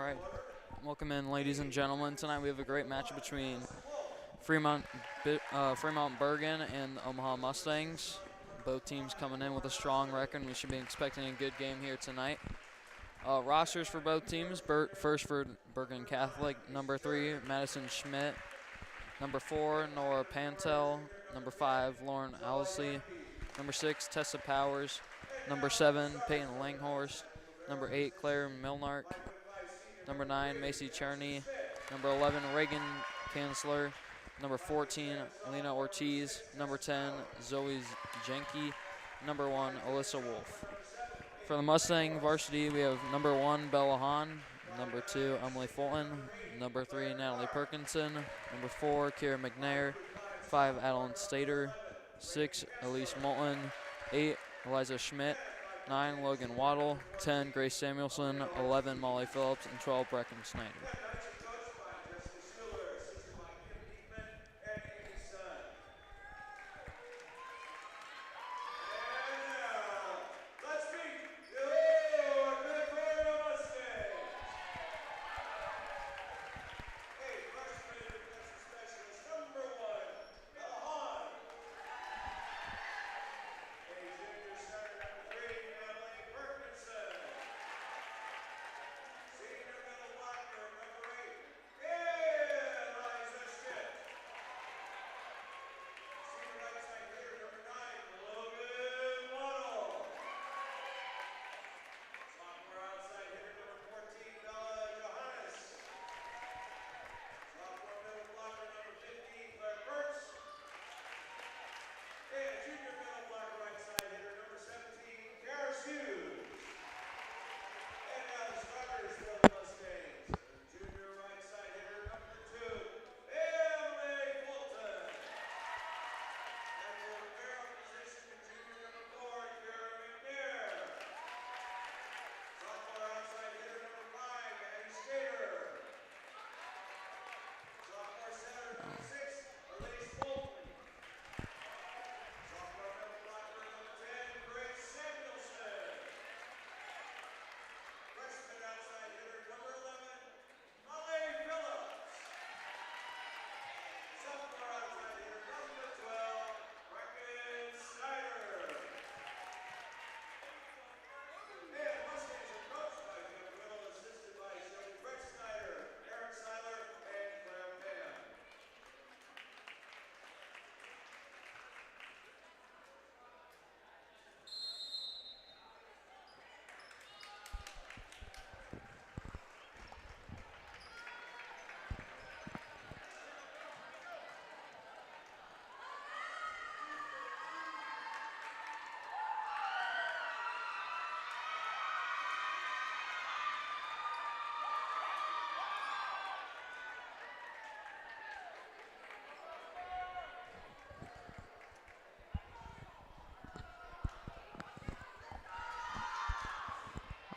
right, welcome in, ladies and gentlemen. Tonight we have a great matchup between Fremont Bergan and the Omaha Mustangs. Both teams coming in with a strong record. We should be expecting a good game here tonight. Rosters for both teams. First for Bergan Catholic, number 3, Madison Schmidt. Number 4, Nora Pantel. Number 5, Lauren Owsley. Number 6, Tessa Powers. Number 7, Peyton Langhorst. Number 8, Claire Milnark. Number 9, Macy Cherney. Number 11, Reagan Kansler. Number 14, Lena Ortiz. Number 10, Zoe Jenke. Number 1, Alyssa Wolf. For the Mustang varsity, we have number 1, Bella Hahn. Number 2, Emily Fulton. Number 3, Natalie Perkinson. Number 4, Kira McNair. 5, Adeline Stater. 6, Elise Moulton. 8, Eliza Schmidt. 9, Logan Waddle. 10, Grace Samuelson. 11, Molly Phillips. And 12, Brecken Snyder.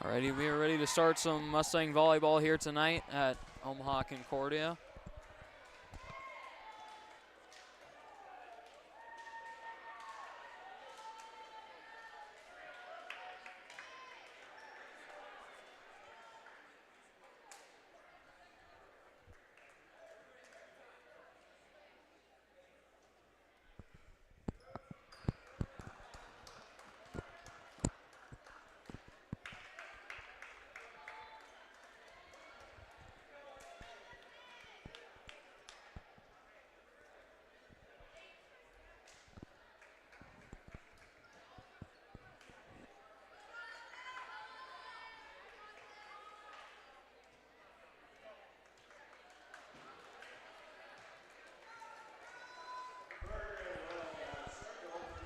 Alrighty, we are ready to start some Mustang volleyball here tonight at Omaha Concordia.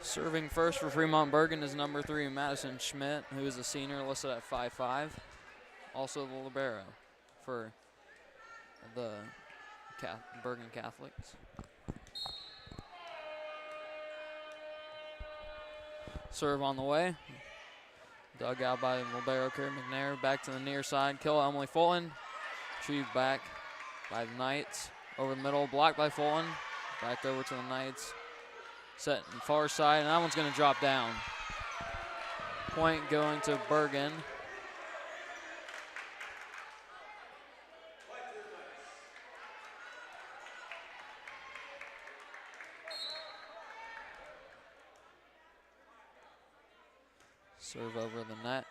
Serving first for Fremont Bergan is number 3, Madison Schmidt, who is a senior listed at 5'5". Also the libero for the Bergan Catholics. Serve on the way. Dug out by libero Kira McNair. Back to the near side. Kill Emily Fulton. Retrieved back by the Knights. Over the middle. Blocked by Fulton. Back over to the Knights. Set far side, and that one's going to drop down. Point going to Bergan. Serve over the net.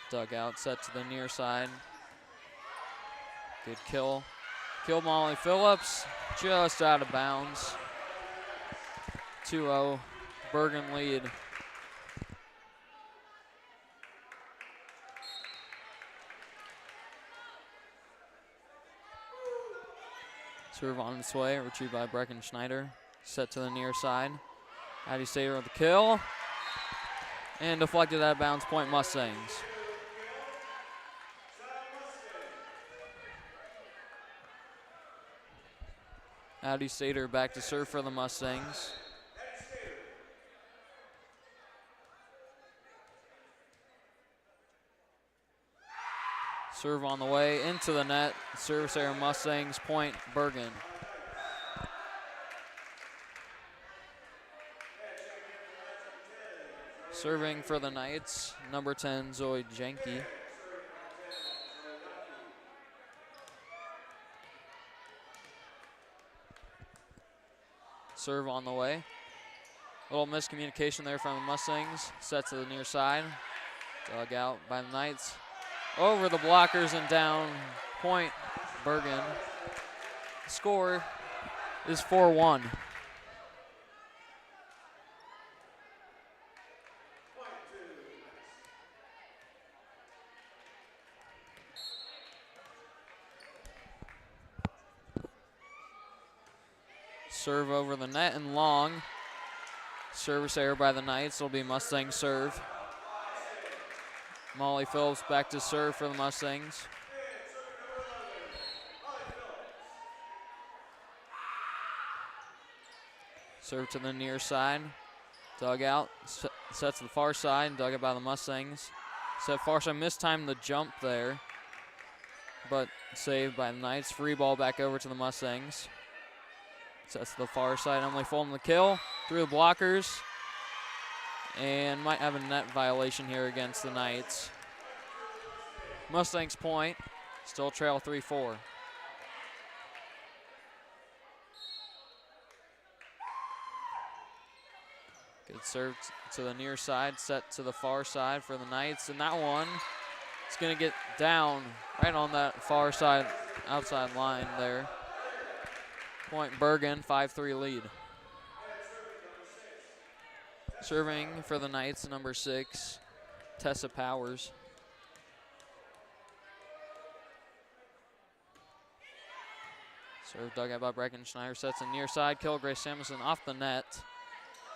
Dugout set to the near side. Good kill. Kill Molly Phillips, just out of bounds. 2-0, Bergan lead. Serve on its way, retrieved by Brecken Schneider. Set to the near side. Addie Stater with the kill. And deflected out of bounds, point Mustangs. Addie Stater back to serve for the Mustangs. Serve on the way into the net. Service error Mustangs, point Bergan. Serving for the Knights, number 10, Zoe Jenke. Serve on the way. A little miscommunication there from the Mustangs. Set to the near side. Dug out by the Knights. Over the blockers and down. Point Bergan. Score is 4-1. Serve over the net and long. Service error by the Knights. It'll be Mustang serve. Molly Phillips back to serve for the Mustangs. Serve to the near side. Dug out. Set to the far side. Dug out by the Mustangs. Set far side. Mistimed the jump there, but saved by the Knights. Free ball back over to the Mustangs. Sets to the far side. Emily Fulton the kill. Through the blockers. And might have a net violation here against the Knights. Mustangs point. Still trail 3-4. Good serve to the near side. Set to the far side for the Knights. And that one is going to get down right on that far side, outside line there. Point Bergan, 5-3 lead. Serving for the Knights, number 6, Tessa Powers. Serve dug out by Brecken Schneider. Sets in near side. Kill Grace Samuelson off the net.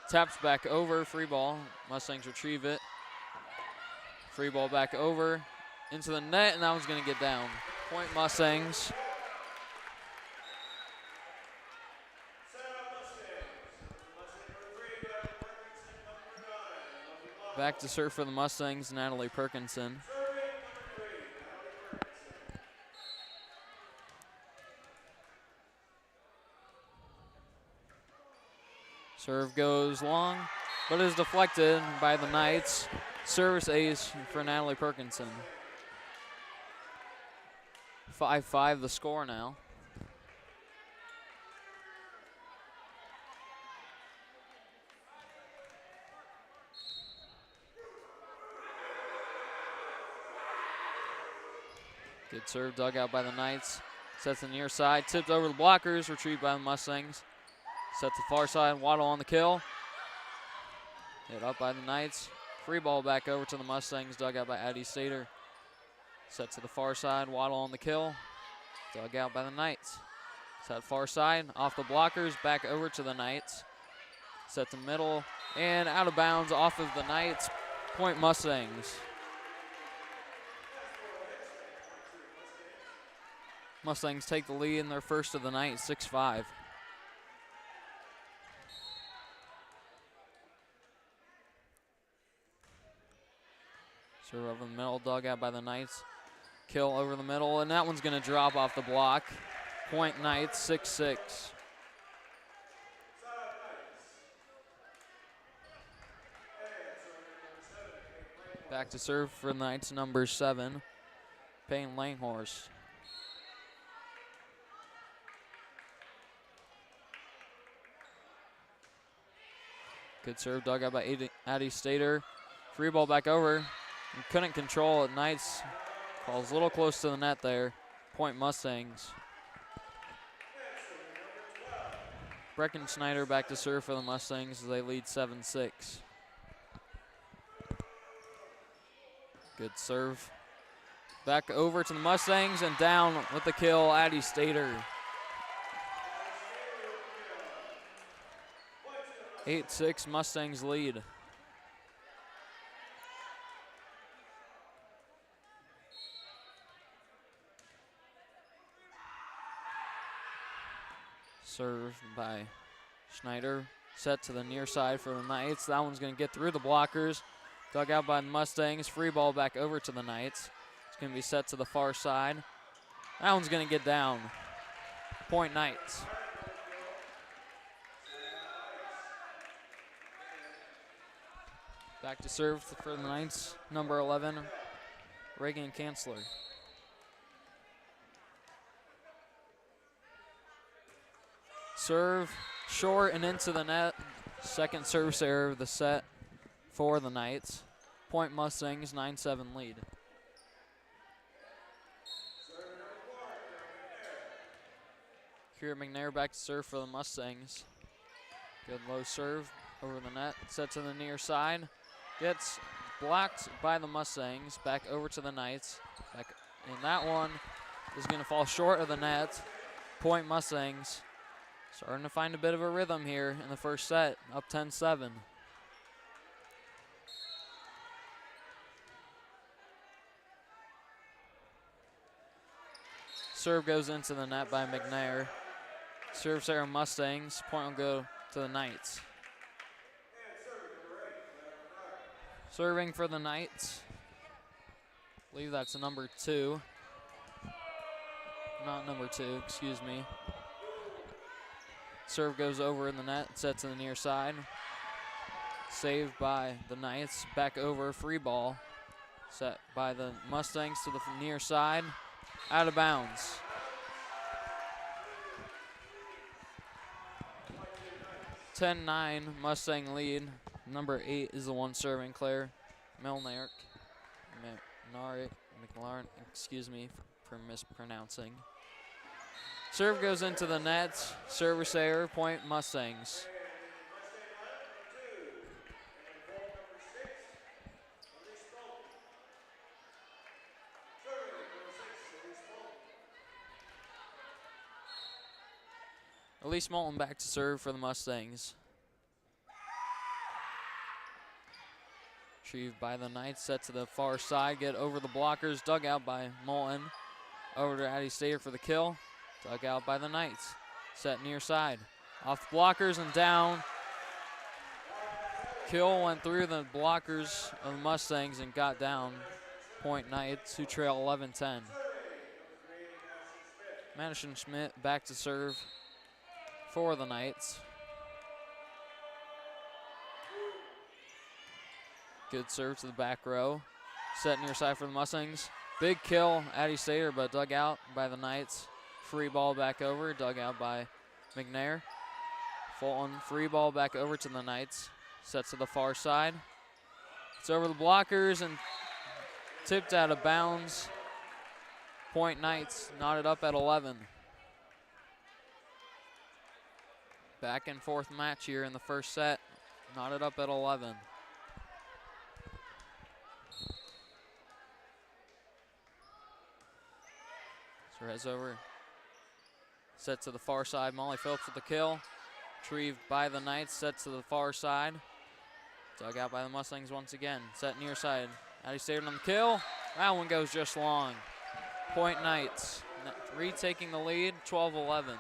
Taps back over. Free ball. Mustangs retrieve it. Free ball back over into the net, and that one's going to get down. Point Mustangs. Back to serve for the Mustangs, Natalie Perkinson. Serve goes long, but is deflected by the Knights. Service ace for Natalie Perkinson. 5-5 the score now. Good serve dug out by the Knights. Sets the near side, tipped over the blockers, retrieved by the Mustangs. Set to far side, Waddle on the kill. Hit up by the Knights. Free ball back over to the Mustangs, dug out by Addie Stater. Set to the far side, Waddle on the kill. Dug out by the Knights. Set far side, off the blockers, back over to the Knights. Set to middle, and out of bounds off of the Knights. Point Mustangs. Mustangs take the lead in their first of the night, 6-5. Serve over the middle, dug out by the Knights. Kill over the middle, and that one's going to drop off the block. Point Knights, 6-6. Back to serve for the Knights, number 7, Payne Langhorst. Good serve dug out by Addie Stater. Free ball back over. And couldn't control it. Knights falls a little close to the net there. Point Mustangs. Brecken Schneider back to serve for the Mustangs as they lead 7-6. Good serve. Back over to the Mustangs and down with the kill, Addie Stater. 8-6 Mustangs lead. Serve by Schneider. Set to the near side for the Knights. That one's going to get through the blockers. Dug out by the Mustangs. Free ball back over to the Knights. It's going to be set to the far side. That one's going to get down. Point Knights. Back to serve for the Knights. Number 11, Reagan Kanzler. Serve short and into the net. Second service error of the set for the Knights. Point Mustangs, 9-7 lead. Kira McNair back to serve for the Mustangs. Good low serve over the net. Set to the near side. Gets blocked by the Mustangs. Back over to the Knights. And that one is going to fall short of the net. Point Mustangs. Starting to find a bit of a rhythm here in the first set, up 10-7. Serve goes into the net by McNair. Serves there Mustangs. Point will go to the Knights. Serving for the Knights. I believe that's number 2. Not number 2, excuse me. Serve goes over in the net, set to the near side. Saved by the Knights, back over, free ball. Set by the Mustangs to the near side, out of bounds. (10-9) Mustang lead. Number 8 is the one serving, Claire McLaren, excuse me for mispronouncing. Serve goes into the net. Service error, point Mustangs. Elise Moulton back to serve for the Mustangs. Retrieved by the Knights, set to the far side, get over the blockers, dug out by Moulton. Over to Addie Stater for the kill. Dug out by the Knights. Set near side. Off the blockers and down. Kill went through the blockers of the Mustangs and got down. Point Knights, who trail 11-10. Madison Schmidt back to serve for the Knights. Good serve to the back row. Set near side for the Mustangs. Big kill, Addie Stater, but dug out by the Knights. Free ball back over, dug out by McNair. Fulton, free ball back over to the Knights. Sets to the far side. It's over the blockers and tipped out of bounds. Point Knights, knotted up at 11. Back and forth match here in the first set, knotted up at 11. Serves over. Set to the far side. Molly Phillips with the kill. Retrieved by the Knights. Set to the far side. Dug out by the Mustangs once again. Set near side. Addie Stater on the kill. That one goes just long. Point Knights. Retaking the lead, 12-11.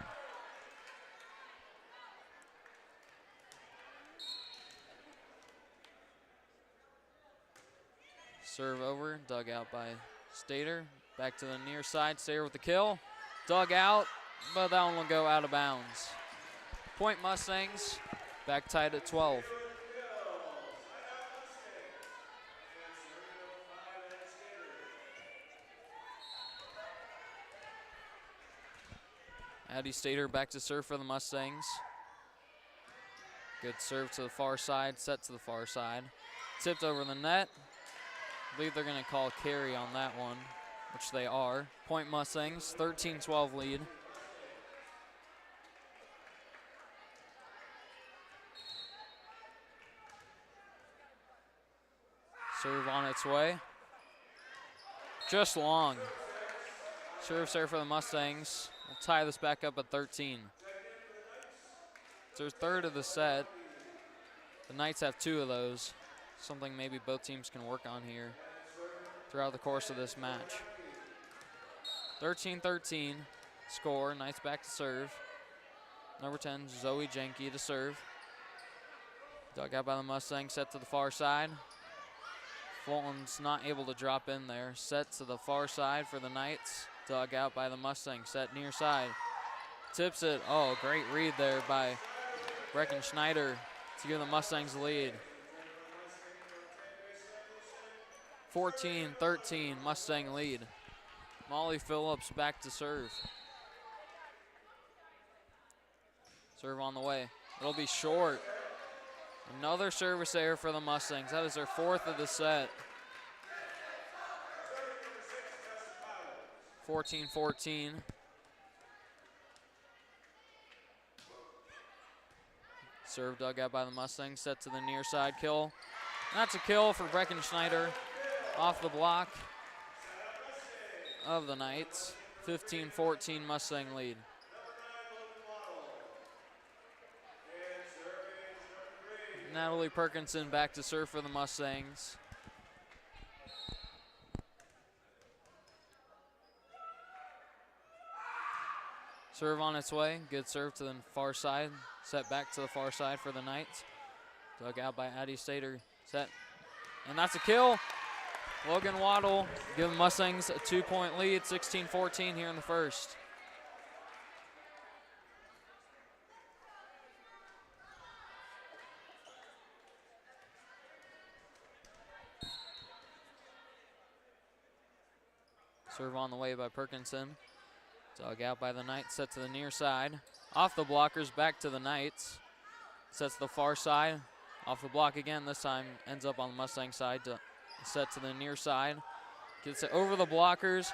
Serve over. Dug out by Stater. Back to the near side. Stater with the kill. Dug out, but that one will go out of bounds. Point Mustangs, back tied at 12. Addie Stater back to serve for the Mustangs. Good serve to the far side, set to the far side. Tipped over the net. I believe they're going to call carry on that one, which they are. Point Mustangs, 13-12 lead. Serve on its way. Just long. Serve for the Mustangs. We'll tie this back up at 13. It's their third of the set. The Knights have 2 of those. Something maybe both teams can work on here throughout the course of this match. 13-13 score. Knights back to serve. Number 10, Zoe Jenke to serve. Dug out by the Mustangs, set to the far side. Fulton's not able to drop in there. Set to the far side for the Knights. Dug out by the Mustangs, set near side. Tips it. Oh, great read there by Brecken Schneider to give the Mustangs the lead. 14-13 Mustang lead. Molly Phillips back to serve. Serve on the way. It'll be short. Another service error for the Mustangs. That is their 4th of the set. 14-14. Serve dug out by the Mustangs, set to the near side kill. That's a kill for Brecken Schneider off the block of the Knights. 15-14 Mustang lead. Natalie Perkinson back to serve for the Mustangs. Serve on its way. Good serve to the far side. Set back to the far side for the Knights. Dug out by Addie Stater. Set. And that's a kill. Logan Waddle give the Mustangs a 2-point lead. 16-14 here in the first. Serve on the way by Perkinson. Dug out by the Knights, set to the near side. Off the blockers, back to the Knights. Sets to the far side. Off the block again, this time ends up on the Mustang side. Set to the near side. Gets it over the blockers.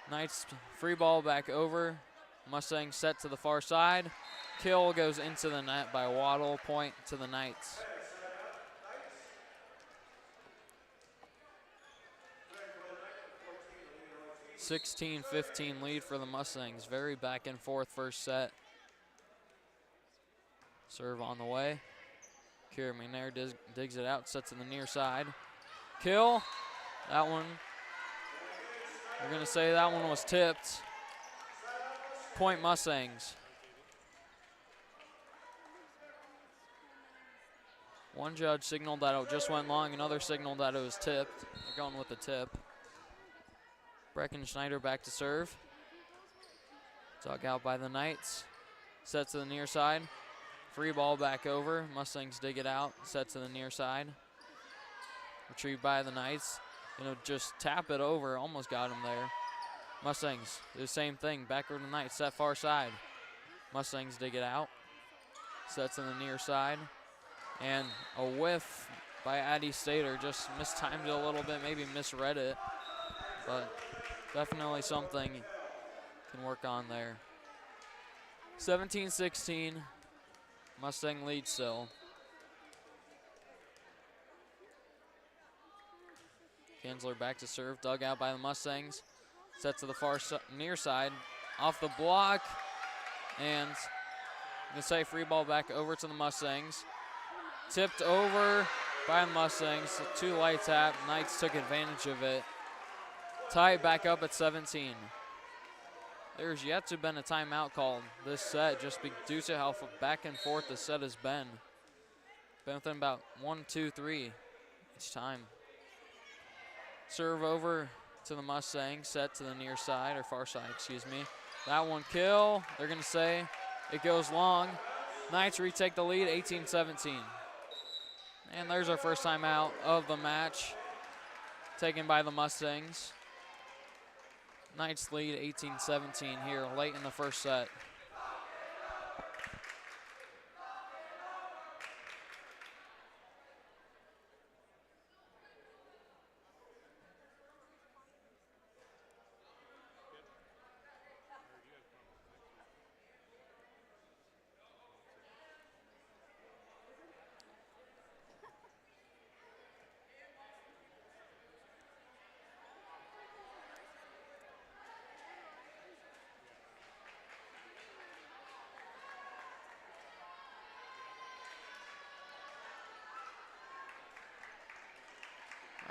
Knights free ball back over. Mustang set to the far side. Kill goes into the net by Waddle. Point to the Knights. (16-15) lead for the Mustangs. Very back and forth first set. Serve on the way. Kira McNair digs it out, sets to the near side. Kill. That one, we're going to say that one was tipped. Point Mustangs. One judge signaled that it just went long, another signaled that it was tipped. They're going with the tip. Brecken Schneider back to serve. Dug out by the Knights. Set to the near side. Free ball back over. Mustangs dig it out. Set to the near side. Retrieved by the Knights. Gonna just tap it over. Almost got him there. Mustangs do the same thing. Back over to the Knights. Set far side. Mustangs dig it out. Sets in the near side. And a whiff by Addie Stater. Just mistimed it a little bit. Maybe misread it. But definitely something can work on there. 17-16. Mustang lead still. Kinsler back to serve. Dug out by the Mustangs. Set to the far near side. Off the block. And I'm going to say free ball back over to the Mustangs. Tipped over by the Mustangs. Too light tap. Knights took advantage of it. Tie it back up at 17. There's yet to have been a timeout called this set, just due to how back and forth the set has been. Been within about 1, 2, 3 each time. Serve over to the Mustangs, set to the near side, or far side, excuse me. That one kill, they're gonna say it goes long. Knights retake the lead, 18-17. And there's our first timeout of the match, taken by the Mustangs. Knights lead 18-17 here late in the first set.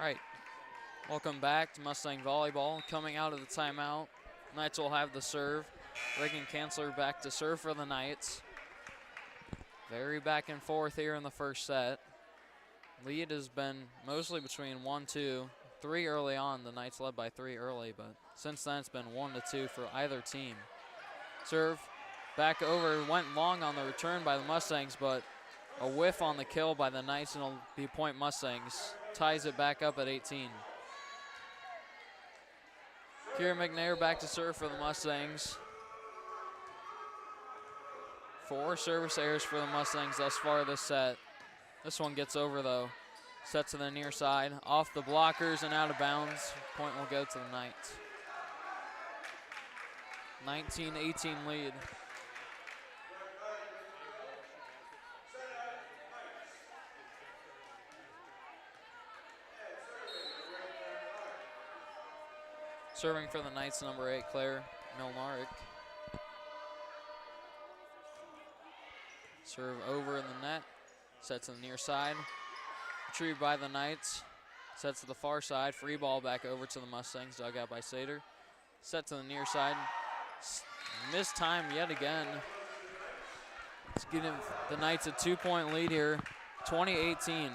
All right, welcome back to Mustang Volleyball. Coming out of the timeout, Knights will have the serve. Reagan Kanzler back to serve for the Knights. Very back and forth here in the first set. Lead has been mostly between 1-2, 3 early on. The Knights led by 3 early, but since then it's been 1-2 for either team. Serve back over, went long on the return by the Mustangs, but a whiff on the kill by the Knights, and it'll be point Mustangs. Ties it back up at 18. Kira McNair back to serve for the Mustangs. 4 service errors for the Mustangs thus far this set. This one gets over though. Set to the near side, off the blockers and out of bounds. Point will go to the Knights. 19-18 lead. Serving for the Knights, number 8, Claire Milnaric. Serve over in the net, set to the near side. Retrieved by the Knights, set to the far side. Free ball back over to the Mustangs, dug out by Sater. Set to the near side. Missed time yet again. It's giving the Knights a 2-point lead here, 20-18.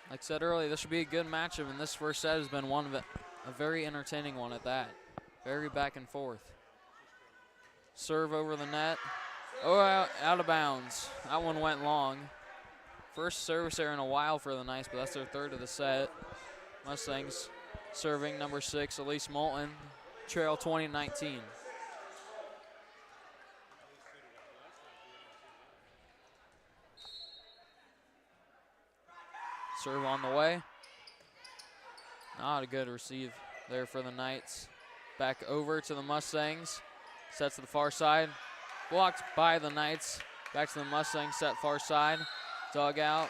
Like I said earlier, this should be a good matchup, and this first set has been one of a very entertaining one at that. Very back and forth. Serve over the net. Oh, out of bounds. That one went long. First service error in a while for the Knights, but that's their third of the set. Mustangs serving, number 6, Elise Moulton. Trail 20-19. Serve on the way. Not a good receive there for the Knights. Back over to the Mustangs. Set to the far side. Blocked by the Knights. Back to the Mustangs, set far side. Dug out.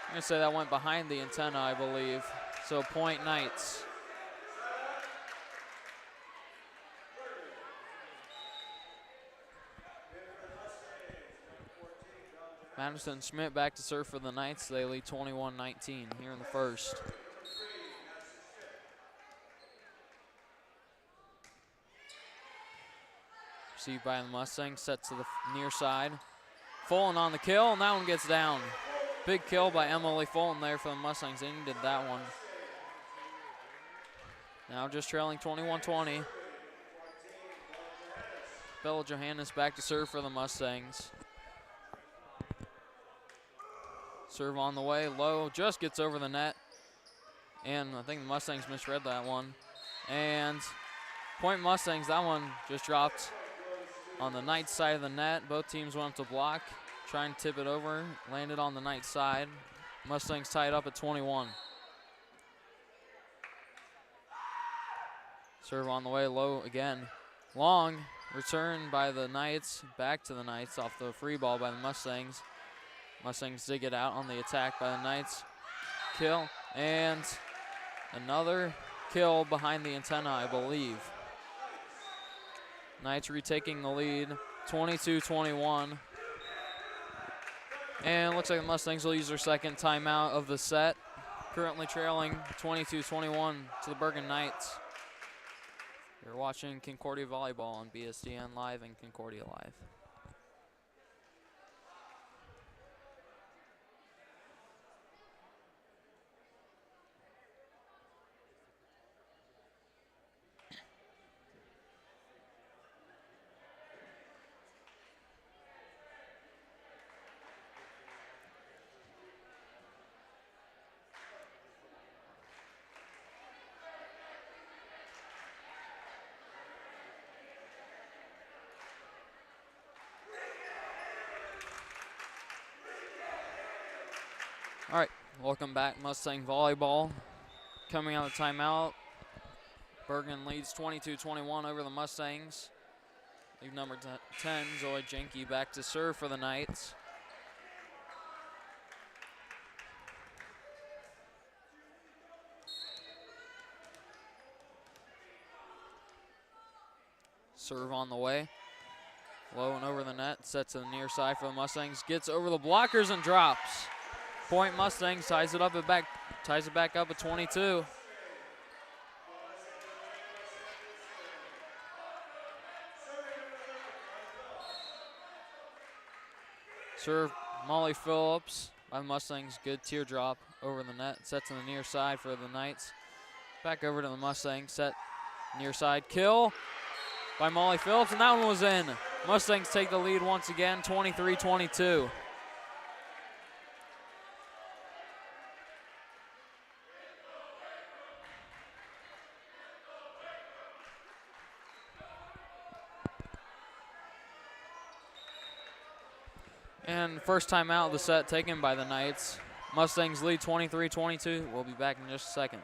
I'm going to say that went behind the antenna, I believe. So point Knights. Madison Schmidt back to serve for the Knights. They lead 21-19 here in the first. Received by the Mustangs, set to the near side. Fulton on the kill, and that one gets down. Big kill by Emily Fulton there for the Mustangs. They needed that one. Now just trailing 21-20. Bella Johannes back to serve for the Mustangs. Serve on the way, low, just gets over the net. And I think the Mustangs misread that one. And point Mustangs, that one just dropped on the Knights side of the net. Both teams went up to block, try and tip it over, landed on the Knights side. Mustangs tied up at 21. Serve on the way, low again. Long, return by the Knights, back to the Knights off the free ball by the Mustangs. Mustangs dig it out on the attack by the Knights. Kill, and another kill behind the antenna, I believe. Knights retaking the lead, 22-21. And looks like the Mustangs will use their second timeout of the set. Currently trailing 22-21 to the Bergan Knights. You're watching Concordia Volleyball on BSDN Live and Concordia Live. All right, welcome back, Mustang Volleyball. Coming out of timeout, Bergan leads 22-21 over the Mustangs. Leave number 10, Zoe Jenke, back to serve for the Knights. Serve on the way. Low and over the net, set to the near side for the Mustangs. Gets over the blockers and drops. Point Mustangs ties it back up at 22. Serve Molly Phillips by the Mustangs. Good teardrop over the net. Sets on the near side for the Knights. Back over to the Mustangs. Set near side kill by Molly Phillips, and that one was in. Mustangs take the lead once again, 23-22. And first time out of the set taken by the Knights. Mustangs lead 23-22. We'll be back in just a second.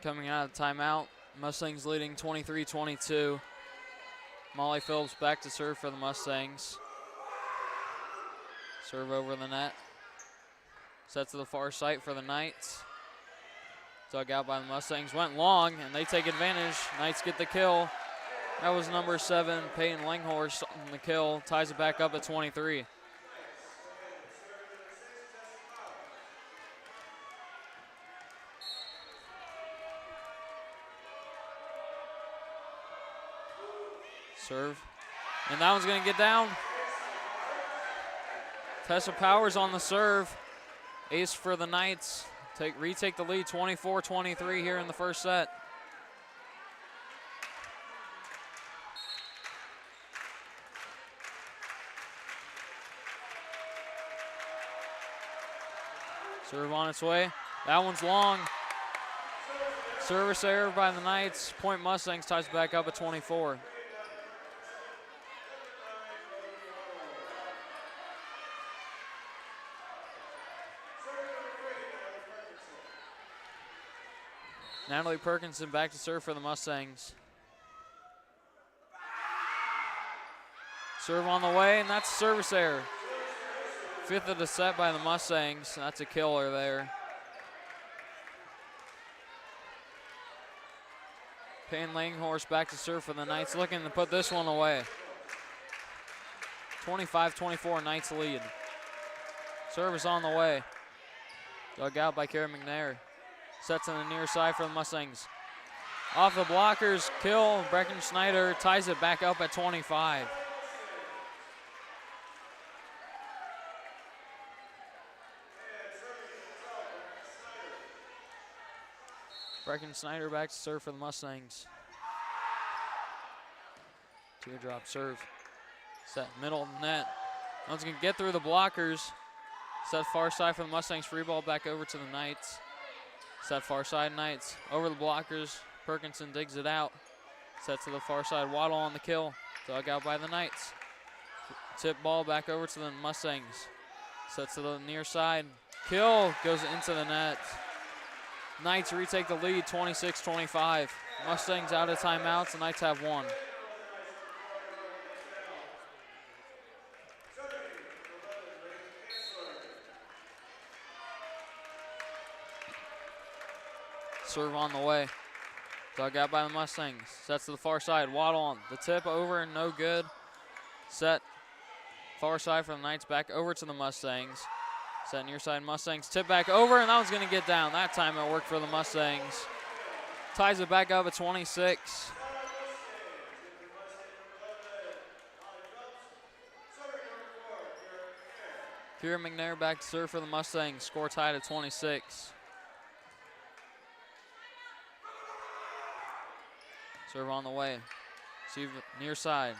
Coming out of timeout, Mustangs leading 23-22. Molly Phillips back to serve for the Mustangs. Serve over the net. Set to the far side for the Knights. Dug out by the Mustangs. Went long, and they take advantage. Knights get the kill. That was number 7, Peyton Langhorst on the kill. Ties it back up at 23. Serve, and that one's going to get down. Tessa Powers on the serve. Ace for the Knights. Retake the lead, 24-23 here in the first set. Serve on its way. That one's long. Service error by the Knights. Point Mustangs ties back up at 24. Natalie Perkinson back to serve for the Mustangs. Serve on the way, and that's a service error. 5th of the set by the Mustangs. That's a killer there. Payne Langhorst back to serve for the Knights, looking to put this one away. 25-24, Knights lead. Service on the way. Dug out by Kara McNair. Sets on the near side for the Mustangs. Off the blockers, kill. Brecken Schneider ties it back up at 25. Brecken Schneider back to serve for the Mustangs. Teardrop serve. Set middle net. One's going to get through the blockers. Set far side for the Mustangs. Free ball back over to the Knights. Set far side Knights. Over the blockers. Perkinson digs it out. Set to the far side. Waddle on the kill. Dug out by the Knights. Tip ball back over to the Mustangs. Set to the near side. Kill goes into the net. Knights retake the lead, 26-25. Mustangs out of timeouts. The Knights have one. Serve on the way. Dug out by the Mustangs. Sets to the far side. Waddle on. The tip over and no good. Set far side for the Knights. Back over to the Mustangs. Set near side Mustangs. Tip back over, and that one's going to get down. That time it worked for the Mustangs. Ties it back up at 26. Kira McNair back to serve for the Mustangs. Score tied at 26. Serve on the way. See near side.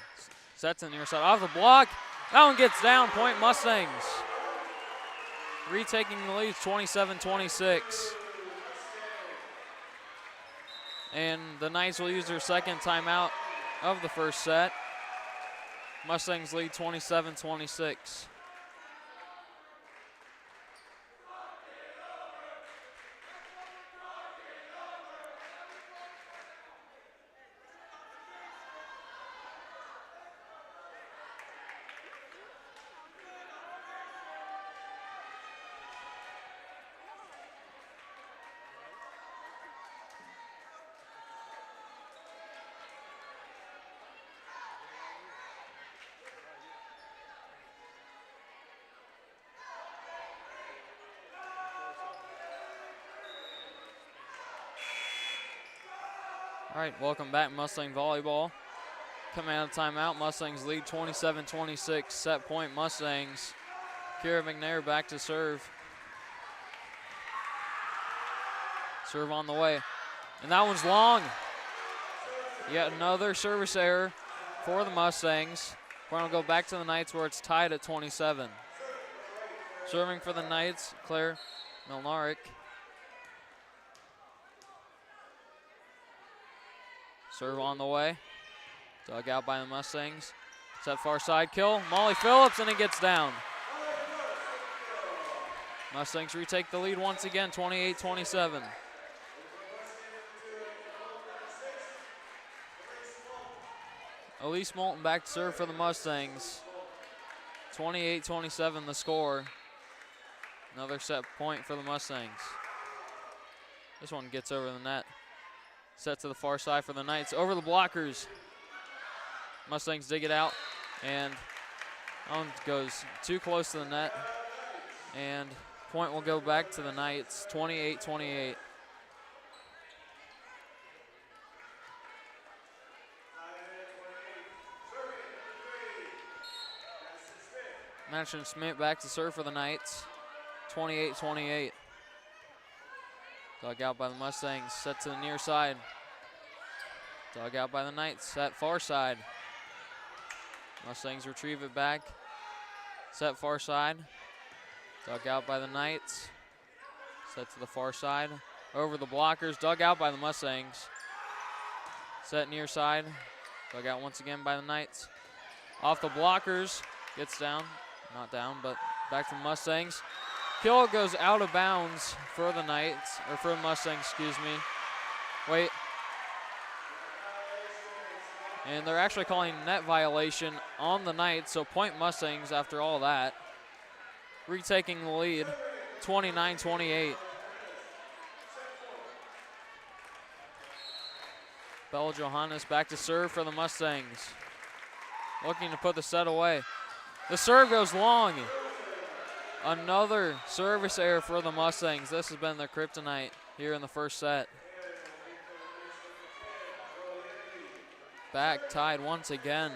Sets in near side. Off the block. That one gets down. Point Mustangs. Retaking the lead, 27-26. And the Knights will use their second timeout of the first set. Mustangs lead 27-26. All right, welcome back, Mustang Volleyball. Coming out of timeout, Mustangs lead 27-26. Set point, Mustangs. Kira McNair back to serve. Serve on the way. And that one's long. Yet another service error for the Mustangs. We're going to go back to the Knights where it's tied at 27. Serving for the Knights, Claire Milnaric. Serve on the way. Dug out by the Mustangs. Set far side kill. Molly Phillips, and it gets down. Mustangs retake the lead once again, 28-27. Elise Moulton back to serve for the Mustangs. 28-27 the score. Another set point for the Mustangs. This one gets over the net. Set to the far side for the Knights. Over the blockers. Mustangs dig it out. And that one goes too close to the net. And point will go back to the Knights, 28-28. Madison Smith back to serve for the Knights, 28-28. Dug out by the Mustangs, set to the near side. Dug out by the Knights, set far side. Mustangs retrieve it back. Set far side. Dug out by the Knights. Set to the far side. Over the blockers, dug out by the Mustangs. Set near side. Dug out once again by the Knights. Off the blockers, gets down. Not down, but back to the Mustangs. Kill goes out of bounds for the Knights, or for the Mustangs, excuse me. Wait. And they're actually calling net violation on the Knights, so point Mustangs after all that. Retaking the lead, 29-28. Bella Johannes back to serve for the Mustangs. Looking to put the set away. The serve goes long. Another service error for the Mustangs. This has been their kryptonite here in the first set. Back tied once again.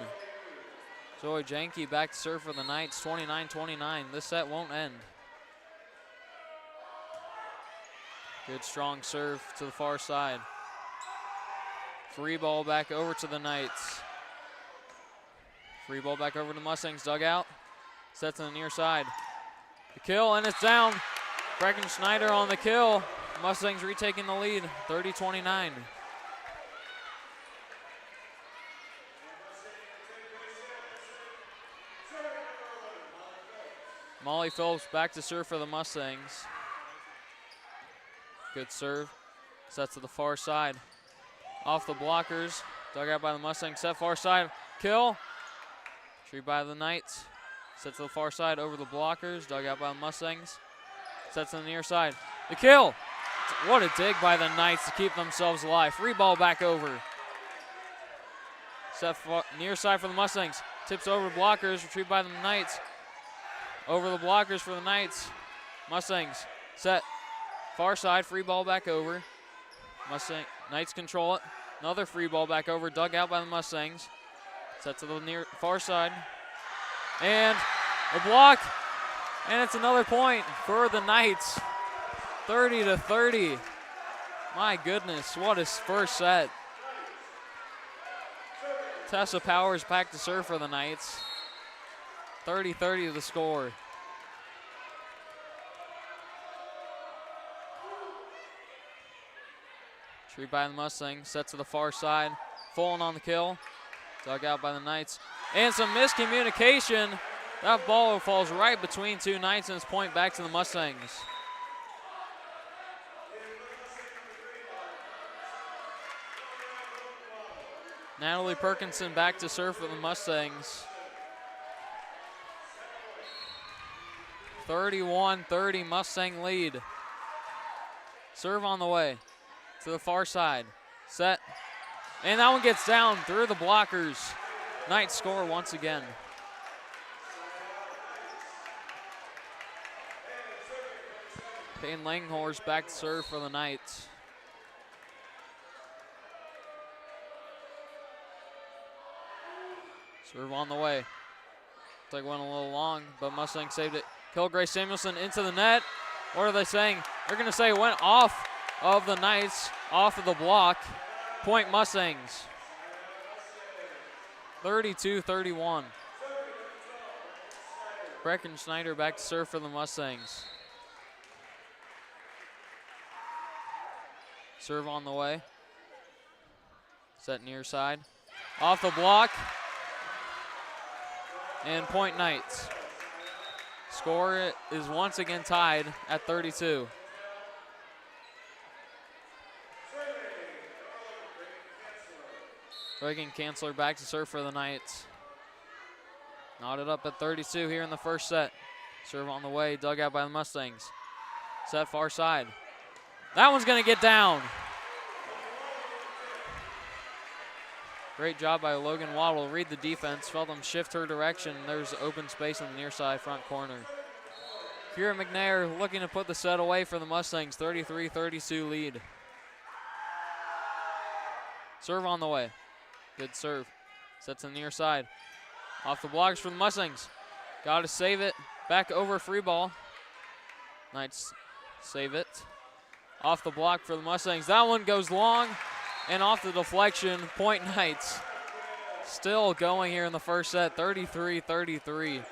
Zoe Janke back to serve for the Knights, 29-29. This set won't end. Good strong serve to the far side. Free ball back over to the Knights. Free ball back over to the Mustangs dugout. Set to the near side. The kill, and it's down. Brecken Schneider on the kill. Mustangs retaking the lead, 30-29. Molly Phillips back to serve for the Mustangs. Good serve. Sets to the far side. Off the blockers. Dug out by the Mustangs. Set far side. Kill. Retrieved by the Knights. Set to the far side over the blockers. Dug out by the Mustangs. Sets to the near side. The kill. What a dig by the Knights to keep themselves alive. Free ball back over. Set near side for the Mustangs. Tips over blockers. Retrieved by the Knights. Over the blockers for the Knights. Mustangs set far side. Free ball back over. Knights control it. Another free ball back over. Dug out by the Mustangs. Set to the near far side. And a block. And it's another point for the Knights. 30-30. My goodness, what a first set. Tessa Powers back to serve for the Knights. 30-30 the score. Retreat by the Mustangs, set to the far side. Fulton on the kill. Dug out by the Knights. And some miscommunication. That ball falls right between two Knights and it's point back to the Mustangs. Natalie Perkinson back to serve for the Mustangs. 31-30 Mustang lead. Serve on the way to the far side. Set. And that one gets down through the blockers. Knights score once again. Payne Langhorst back to serve for the Knights. Serve on the way. Looks like went a little long, but Mustang saved it. Kilgray Samuelson into the net. What are they saying? They're going to say it went off of the Knights, off of the block. Point Mustangs. 32-31. Brecken Schneider back to serve for the Mustangs. Serve on the way. Set near side. Off the block. And point Knights. Score is once again tied at 32. Reagan Kanzler back to serve for the Knights. Knotted up at 32 here in the first set. Serve on the way, dug out by the Mustangs. Set far side. That one's gonna get down. Great job by Logan Waddle. Read the defense, felt them shift her direction. There's open space in the near side front corner. Kira McNair looking to put the set away for the Mustangs. 33-32 lead. Serve on the way. Good serve. Set to the near side. Off the blocks for the Mustangs. Got to save it. Back over free ball. Knights save it. Off the block for the Mustangs. That one goes long and off the deflection. Point Knights. Still going here in the first set. 33-33.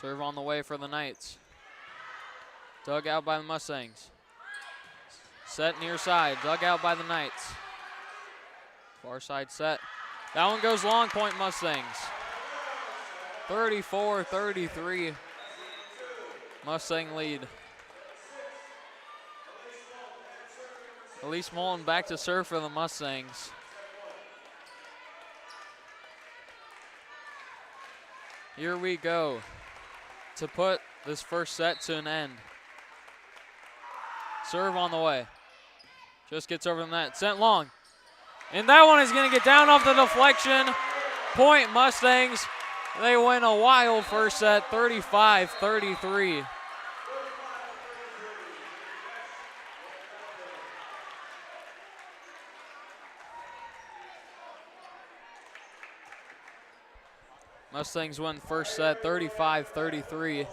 Serve on the way for the Knights. Dug out by the Mustangs. Set near side, dug out by the Knights. Far side set. That one goes long, point Mustangs. 34-33, Mustang lead. Elise Mullen back to serve for the Mustangs. Here we go to put this first set to an end. Serve on the way. Just gets over the net. Sent long. And that one is going to get down off the deflection. Point Mustangs. They win a wild first set, 35-33. Mustangs win first set, 35-33.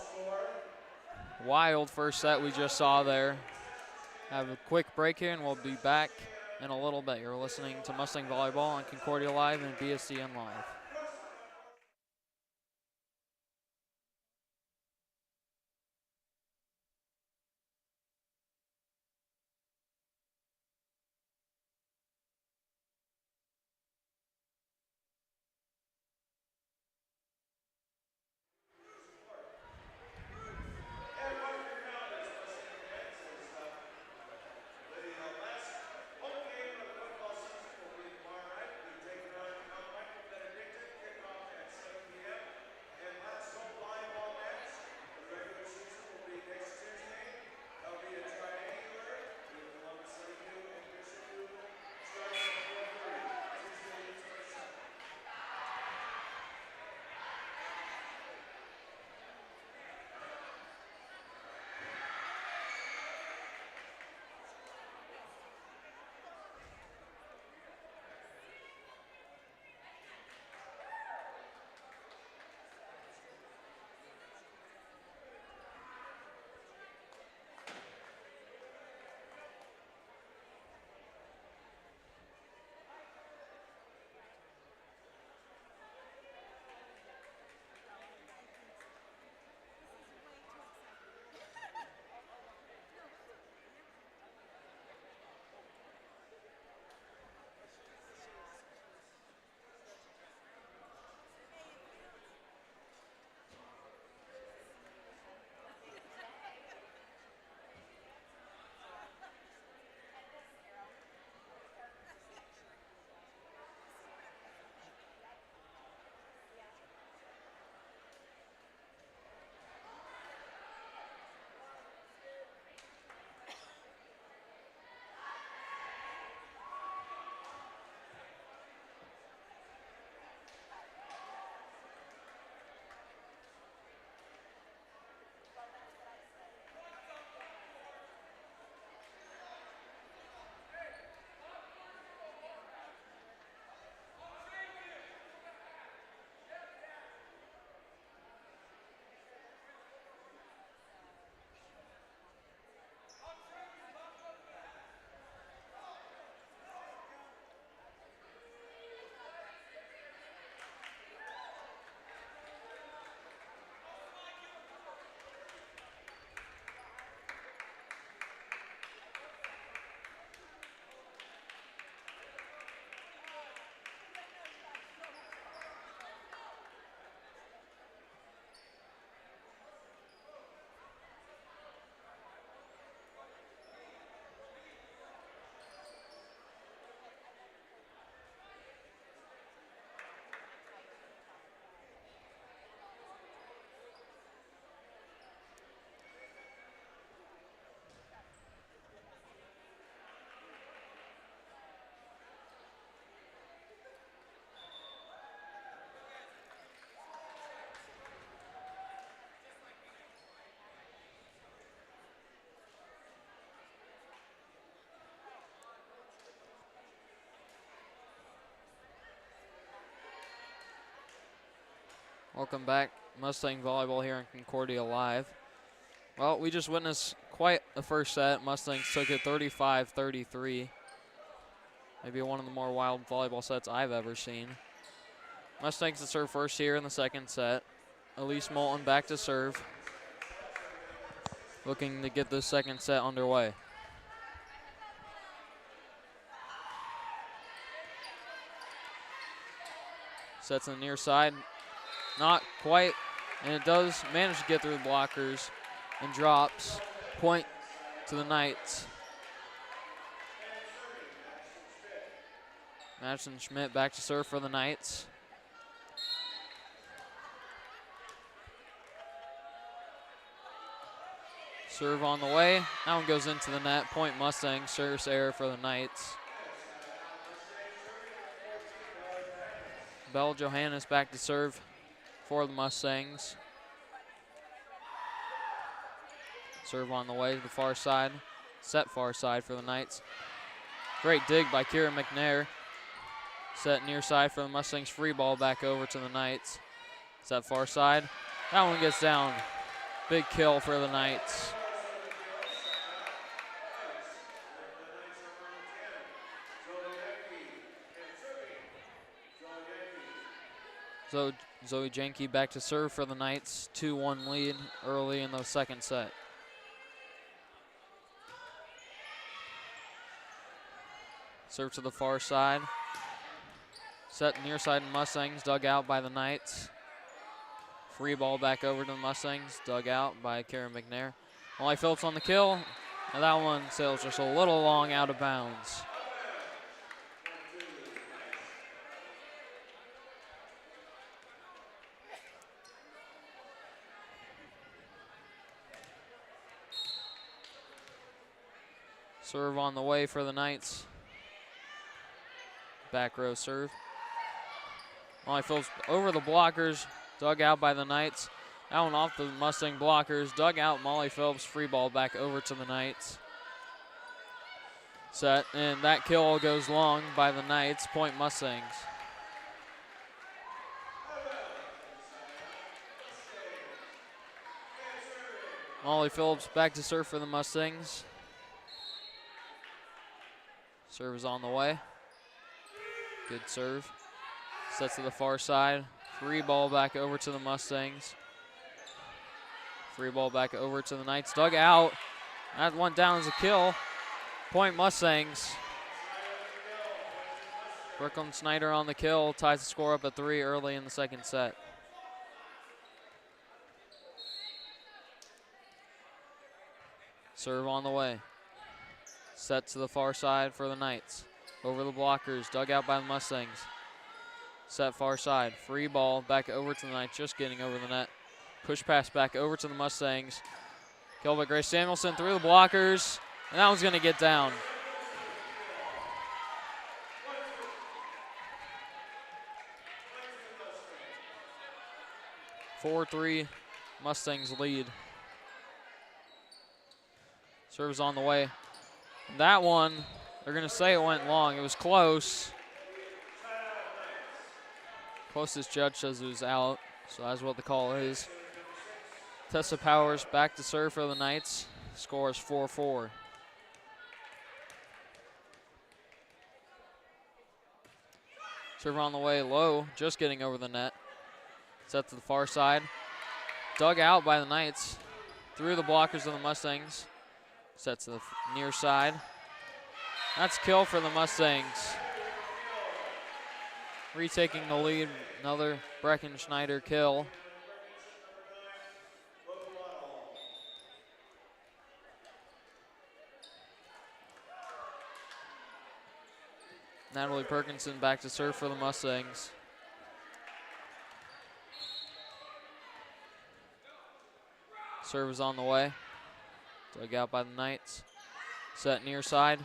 Wild first set we just saw there. Have a quick break here and we'll be back in a little bit. You're listening to Mustang Volleyball on Concordia Live and BSCN Live. Welcome back, Mustang Volleyball here on Concordia Live. Well, we just witnessed quite a first set. Mustangs took it 35-33. Maybe one of the more wild volleyball sets I've ever seen. Mustangs to serve first here in the second set. Elise Moulton back to serve. Looking to get this second set underway. Sets on the near side. Not quite, and it does manage to get through the blockers and drops. Point to the Knights. Madison Schmidt back to serve for the Knights. Serve on the way. That one goes into the net. Point Mustang. Service error for the Knights. Belle Johannes back to serve for the Mustangs. Serve on the way to the far side. Set far side for the Knights. Great dig by Kira McNair. Set near side for the Mustangs. Free ball back over to the Knights. Set far side. That one gets down. Big kill for the Knights. Zoe Jenke back to serve for the Knights. 2-1 lead early in the second set. Serve to the far side. Set near side Mustangs, dug out by the Knights. Free ball back over to the Mustangs, dug out by Karen McNair. Molly Phillips on the kill, and that one sails just a little long out of bounds. Serve on the way for the Knights. Back row serve. Molly Phillips over the blockers, dug out by the Knights. That one off the Mustang blockers, dug out Molly Phillips, free ball back over to the Knights. Set, and that kill goes long by the Knights. Point Mustangs. Molly Phillips back to serve for the Mustangs. Serve is on the way. Good serve. Sets to the far side. Free ball back over to the Mustangs. Free ball back over to the Knights. Dug out. That one down as a kill. Point Mustangs. Brooklyn Snyder on the kill. Ties the score up at 3 early in the second set. Serve on the way. Set to the far side for the Knights. Over the blockers, dug out by the Mustangs. Set far side, free ball back over to the Knights, just getting over the net. Push pass back over to the Mustangs. Killed by Grace Samuelson through the blockers, and that one's gonna get down. (4-3) Mustangs lead. Serves on the way. That one, they're going to say it went long. It was close. Closest judge says it was out, so that's what the call is. Tessa Powers back to serve for the Knights. Score is 4-4. Serve on the way low, just getting over the net. Set to the far side. Dug out by the Knights. Through the blockers of the Mustangs. Set to the near side. That's kill for the Mustangs. Retaking the lead, another Brecken Schneider kill. Natalie Perkinson back to serve for the Mustangs. Serve is on the way. Dug out by the Knights. Set near side.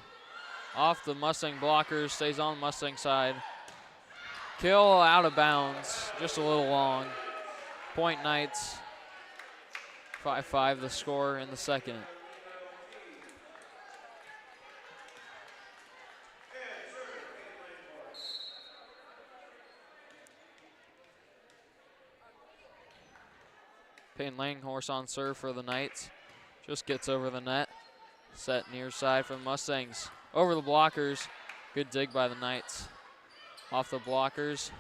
Off the Mustang blockers, stays on the Mustang side. Kill out of bounds, just a little long. Point Knights. 5-5 the score in the second. Peyton Langhorse on serve for the Knights. Just gets over the net. Set near side for the Mustangs. Over the blockers. Good dig by the Knights. Off the blockers.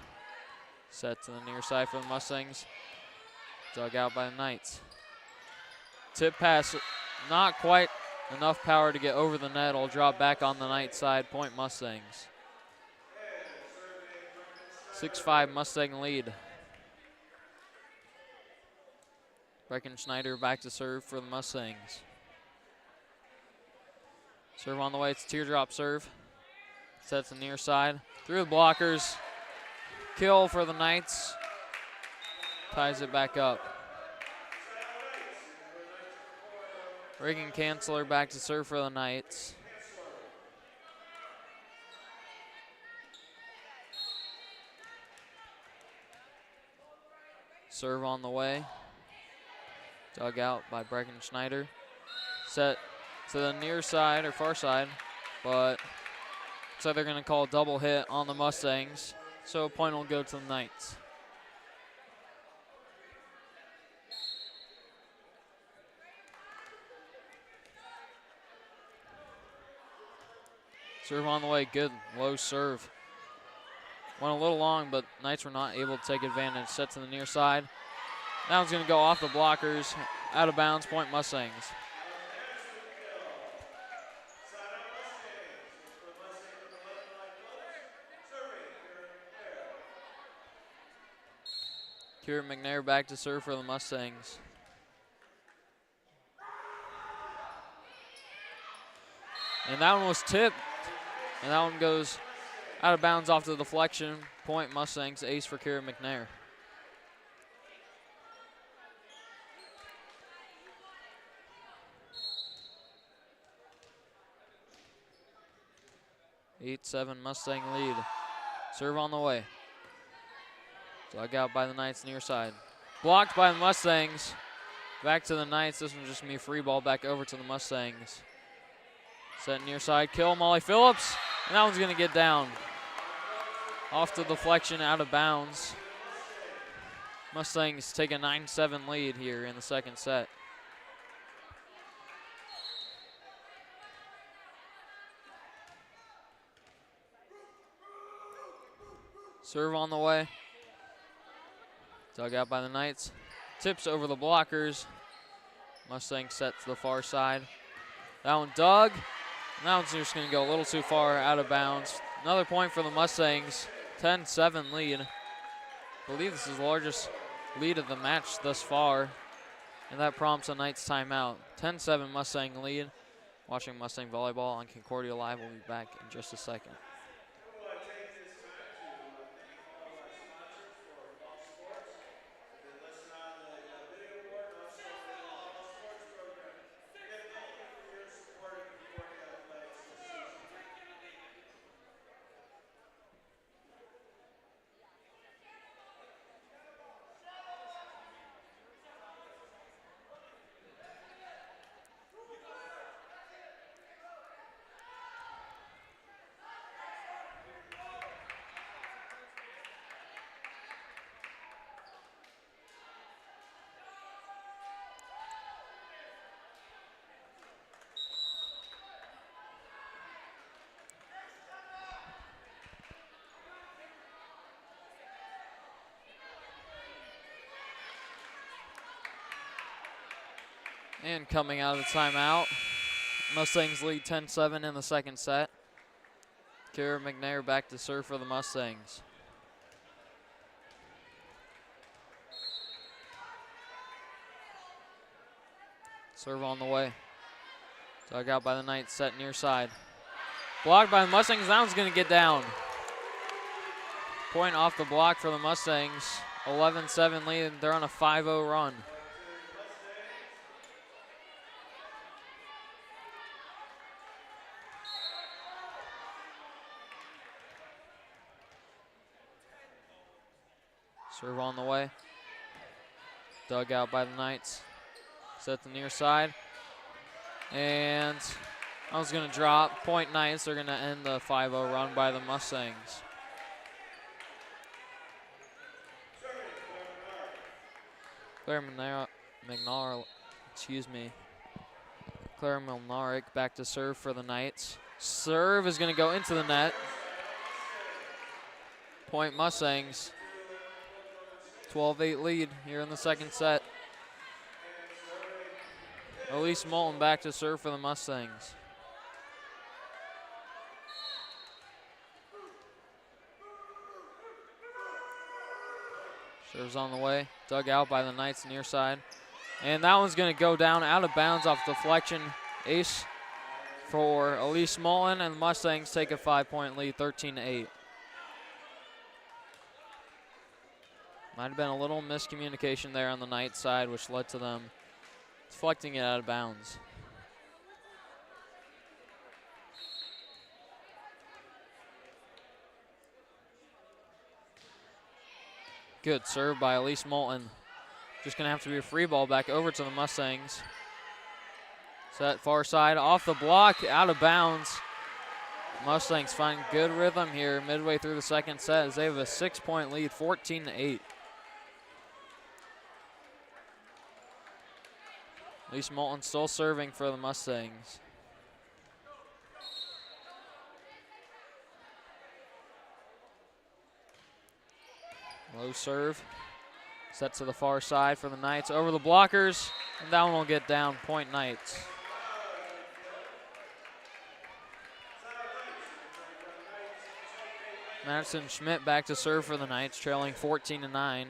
Set to the near side for the Mustangs. Dug out by the Knights. Tip pass, not quite enough power to get over the net. Will drop back on the Knights side. Point Mustangs. 6-5 Mustang lead. Breckenschneider back to serve for the Mustangs. Serve on the way, it's teardrop serve. Sets the near side, through the blockers. Kill for the Knights. Ties it back up. Reagan Kanzler back to serve for the Knights. Serve on the way. Dug out by Breckenschneider. Set to the near side or far side, but so they're going to call a double hit on the Mustangs, so a point will go to the Knights. Serve on the way, good low serve. Went a little long, but Knights were not able to take advantage. Set to the near side. That one's going to go off the blockers, out of bounds, point Mustangs. Kieran McNair back to serve for the Mustangs. And that one was tipped, and that one goes out of bounds off the deflection. Point Mustangs, ace for Kieran McNair. Eight-7 Mustang lead. Serve on the way. Dug out by the Knights near side. Blocked by the Mustangs. Back to the Knights. This one's just going to be free ball back over to the Mustangs. Set near side. Kill Molly Phillips. And that one's going to get down. Off the deflection, out of bounds. Mustangs take a 9-7 lead here in the second set. Serve on the way. Dug out by the Knights. Tips over the blockers. Mustang set to the far side. That one dug. And that one's just going to go a little too far out of bounds. Another point for the Mustangs. 10-7 lead. I believe this is the largest lead of the match thus far. And that prompts a Knights timeout. 10-7 Mustang lead. Watching Mustang Volleyball on Concordia Live. We'll be back in just a second. And coming out of the timeout, Mustangs lead 10-7 in the second set. Kara McNair back to serve for the Mustangs. Serve on the way. Dug out by the Knights, set near side. Blocked by the Mustangs, that one's gonna get down. Point off the block for the Mustangs. 11-7 lead, they're on a 5-0 run. Serve on the way. Dug out by the Knights. Set the near side. And I was going to drop. Point Knights. They're going to end the 5-0 run by the Mustangs. Claire McNair Claire Milnaric back to serve for the Knights. Serve is going to go into the net. Point Mustangs. 12-8 lead here in the second set. Elise Moulton back to serve for the Mustangs. Serves on the way, dug out by the Knights near side. And that one's going to go down out of bounds off deflection. Ace for Elise Moulton, and the Mustangs take a 5-point lead, 13-8. Might have been a little miscommunication there on the Knights side, which led to them deflecting it out of bounds. Good serve by Elise Moulton. Just going to have to be a free ball back over to the Mustangs. Set far side off the block, out of bounds. Mustangs find good rhythm here midway through the second set as they have a 6-point lead, 14-8. Elise Moulton still serving for the Mustangs. Low serve. Set to the far side for the Knights. Over the blockers, and that one will get down. Point Knights. Madison Schmidt back to serve for the Knights, trailing 14-9.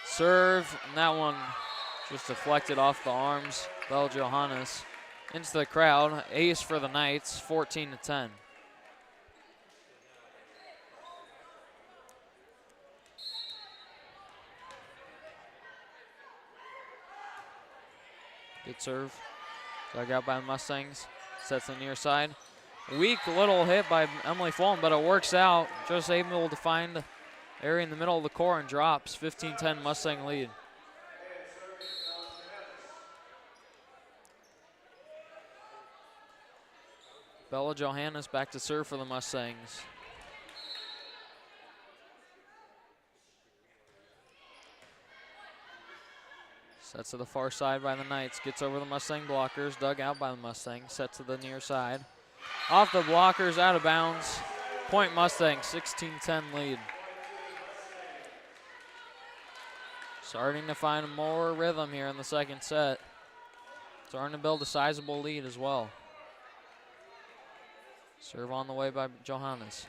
Serve, and that one just deflected off the arms. Belle Johannes into the crowd. Ace for the Knights, 14-10. Good serve. Dug out by the Mustangs. Sets the near side. Weak little hit by Emily Fulton, but it works out. Just able to find area in the middle of the court and drops. 15-10 Mustang lead. Bella Johannes back to serve for the Mustangs. Sets to the far side by the Knights. Gets over the Mustang blockers. Dug out by the Mustangs. Set to the near side. Off the blockers, out of bounds. Point Mustangs, 16-10 lead. Starting to find more rhythm here in the second set. Starting to build a sizable lead as well. Serve on the way by Johannes.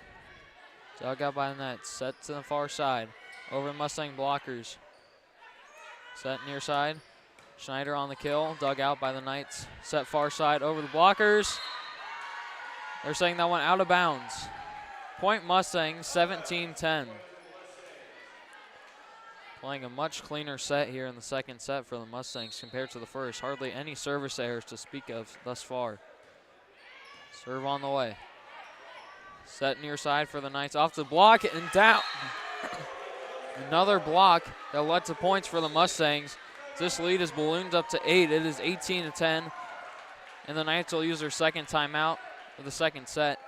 Dug out by the Knights. Set to the far side. Over the Mustang blockers. Set near side. Schneider on the kill. Dug out by the Knights. Set far side over the blockers. They're saying that one out of bounds. Point Mustangs, 17-10. Playing a much cleaner set here in the second set for the Mustangs compared to the first. Hardly any service errors to speak of thus far. Serve on the way. Set near side for the Knights. Off the block and down. Another block that led to points for the Mustangs. This lead is ballooned up to 8. It is 18-10. And the Knights will use their second timeout of the second set.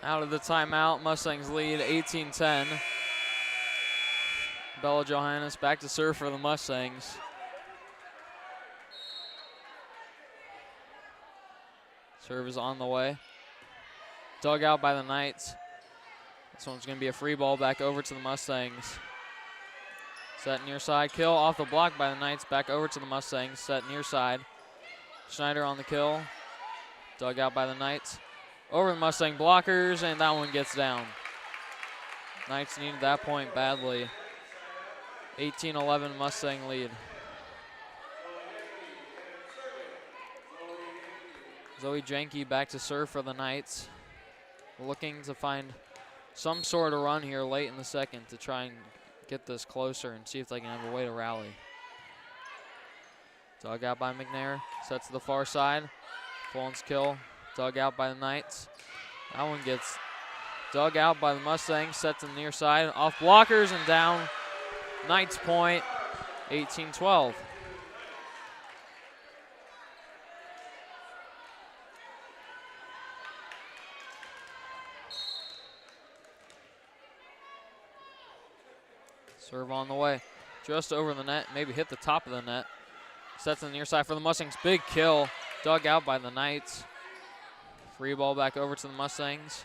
Out of the timeout, Mustangs lead 18-10. Bella Johannes back to serve for the Mustangs. Serve is on the way. Dug out by the Knights. This one's going to be a free ball back over to the Mustangs. Set near side kill off the block by the Knights. Back over to the Mustangs. Set near side. Schneider on the kill. Dug out by the Knights. Over the Mustang blockers, and that one gets down. Knights needed that point badly. 18-11 Mustang lead. Zoe Jenke back to serve for the Knights. Looking to find some sort of run here late in the second to try and get this closer and see if they can have a way to rally. Dug out by McNair. Sets to the far side. Fulton's kill. Dug out by the Knights. That one gets dug out by the Mustangs. Set to the near side. Off blockers and down. Knights point. 18-12. Serve on the way. Just over the net. Maybe hit the top of the net. Sets on the near side for the Mustangs. Big kill. Dug out by the Knights. Free ball back over to the Mustangs.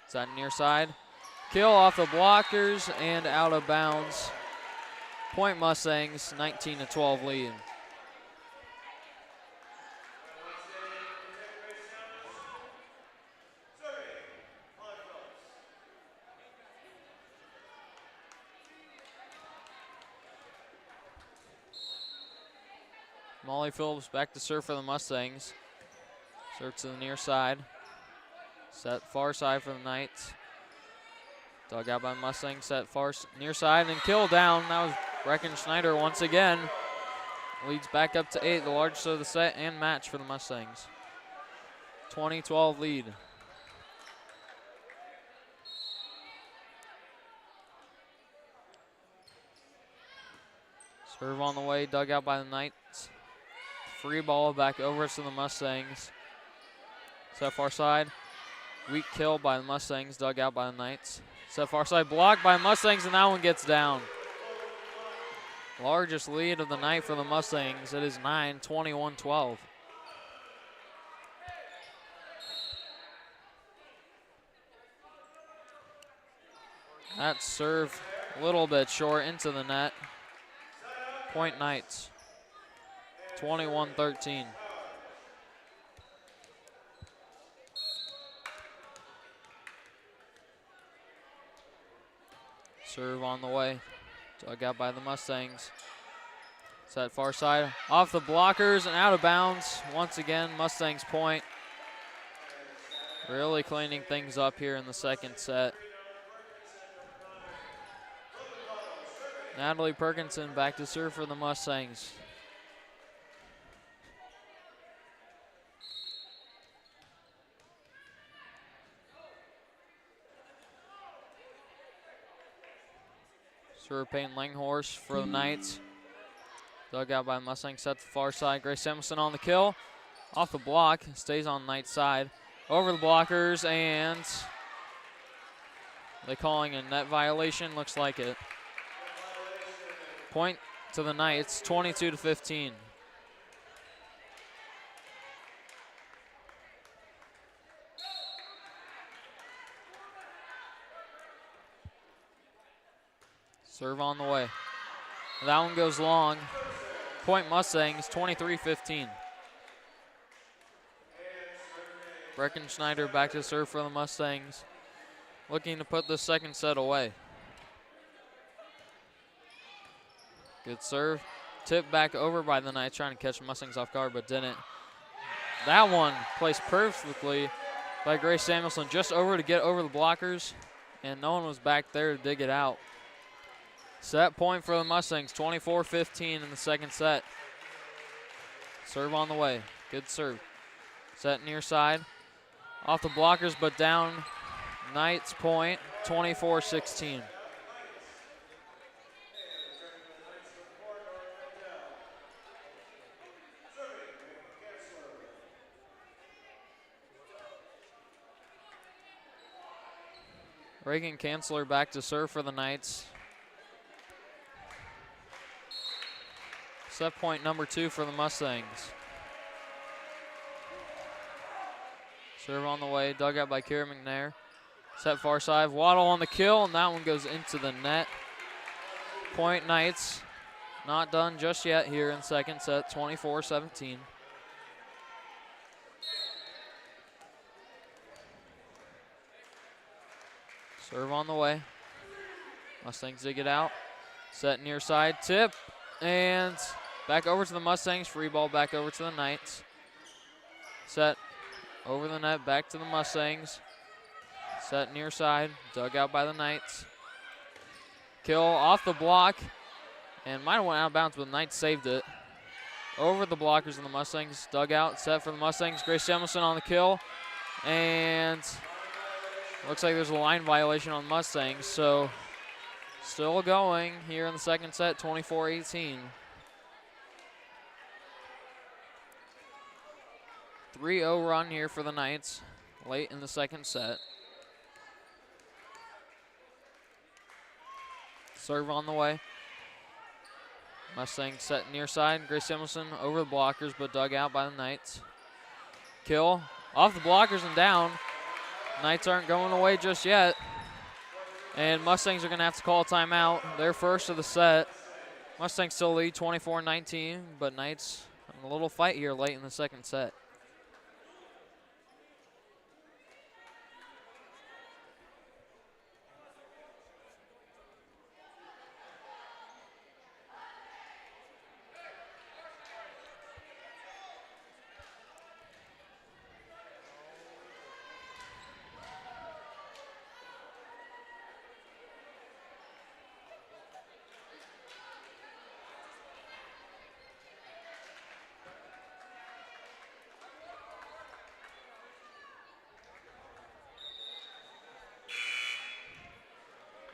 Set near side. Kill off the blockers and out of bounds. Point Mustangs, 19-12 lead. Molly Phillips back to serve for the Mustangs. Serve to the near side. Set far side for the Knights. Dug out by Mustangs. Set far near side and kill down. That was Brecken Schneider once again. Leads back up to 8, the largest of the set and match for the Mustangs. 20-12 lead. Serve on the way, dug out by the Knights. Free ball back over to the Mustangs. Set far side. Weak kill by the Mustangs, dug out by the Knights. Set far side, blocked by Mustangs, and that one gets down. Largest lead of the night for the Mustangs. It is 9, 21-12. That serve a little bit short into the net. Point Knights, 21-13. Serve on the way. Dug out by the Mustangs. Set far side. Off the blockers and out of bounds. Once again, Mustangs point. Really cleaning things up here in the second set. Natalie Perkinson back to serve for the Mustangs. Serve Payne Langhorst for the Knights. Dug out by Mustang, set to the far side. Grace Samuelson on the kill. Off the block, stays on Knights side. Over the blockers, and they calling a net violation, looks like it. Point to the Knights, 22-15. Serve on the way. That one goes long. Point Mustangs, 23-15. Brecken Schneider back to serve for the Mustangs. Looking to put the second set away. Good serve. Tip back over by the Knights, trying to catch the Mustangs off guard, but didn't. That one placed perfectly by Grace Samuelson, just over to get over the blockers, and no one was back there to dig it out. Set point for the Mustangs, 24-15 in the second set. Serve on the way. Good serve. Set near side. Off the blockers, but down. Knights point, 24-16. Reagan Kanzler back to serve for the Knights. Set point number 2 for the Mustangs. Serve on the way, dug out by Kira McNair. Set far side, Waddle on the kill, and that one goes into the net. Point Knights. Not done just yet here in second set, 24-17. Serve on the way. Mustangs dig it out. Set near side, tip, and back over to the Mustangs. Free ball back over to the Knights. Set over the net, back to the Mustangs. Set near side, dug out by the Knights. Kill off the block, and might have went out of bounds, but the Knights saved it. Over the blockers and the Mustangs, dug out, set for the Mustangs. Grace Jemison on the kill, and looks like there's a line violation on Mustangs, so still going here in the second set, 24-18. 3-0 run here for the Knights late in the second set. Serve on the way. Mustang set near side. Grace Emerson over the blockers, but dug out by the Knights. Kill off the blockers and down. Knights aren't going away just yet. And Mustangs are going to have to call a timeout. Their first of the set. Mustangs still lead 24-19, but Knights in a little fight here late in the second set.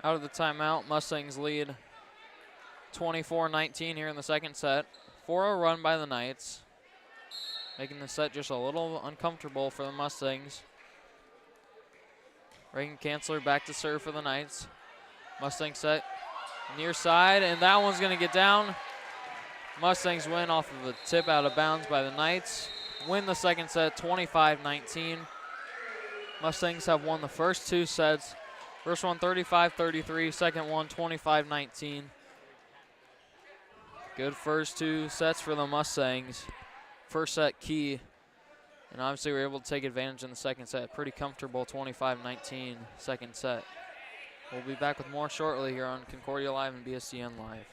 Out of the timeout, Mustangs lead 24-19 here in the second set. 4-0 run by the Knights, making the set just a little uncomfortable for the Mustangs. Reagan Kanzler back to serve for the Knights. Mustang set near side, and that one's going to get down. Mustangs win off of a tip out of bounds by the Knights. Win the second set 25-19. Mustangs have won the first two sets. First one 35-33, second one 25-19. Good first two sets for the Mustangs. First set key, and obviously we were able to take advantage in the second set. Pretty comfortable 25-19 second set. We'll be back with more shortly here on Concordia Live and BSCN Live.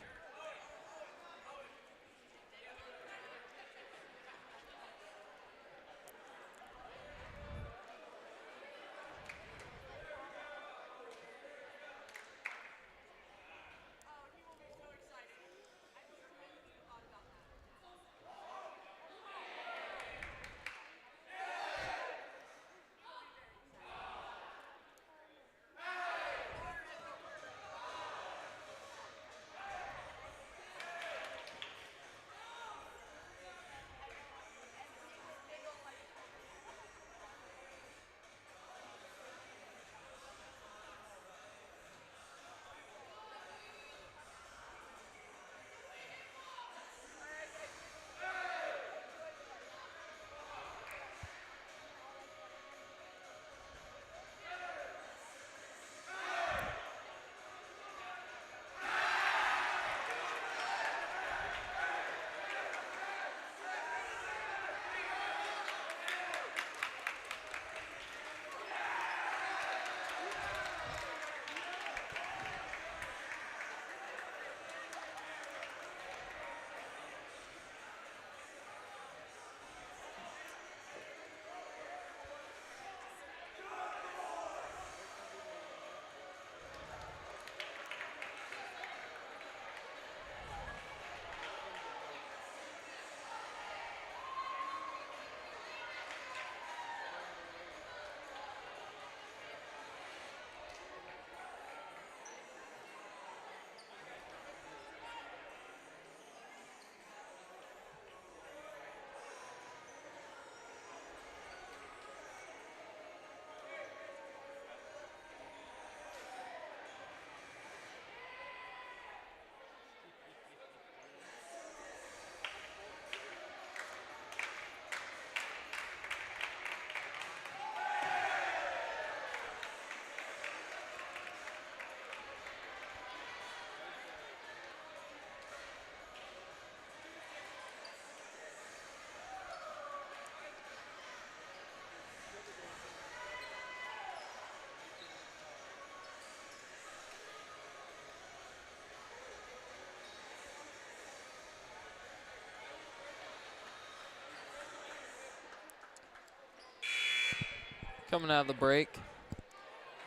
Coming out of the break,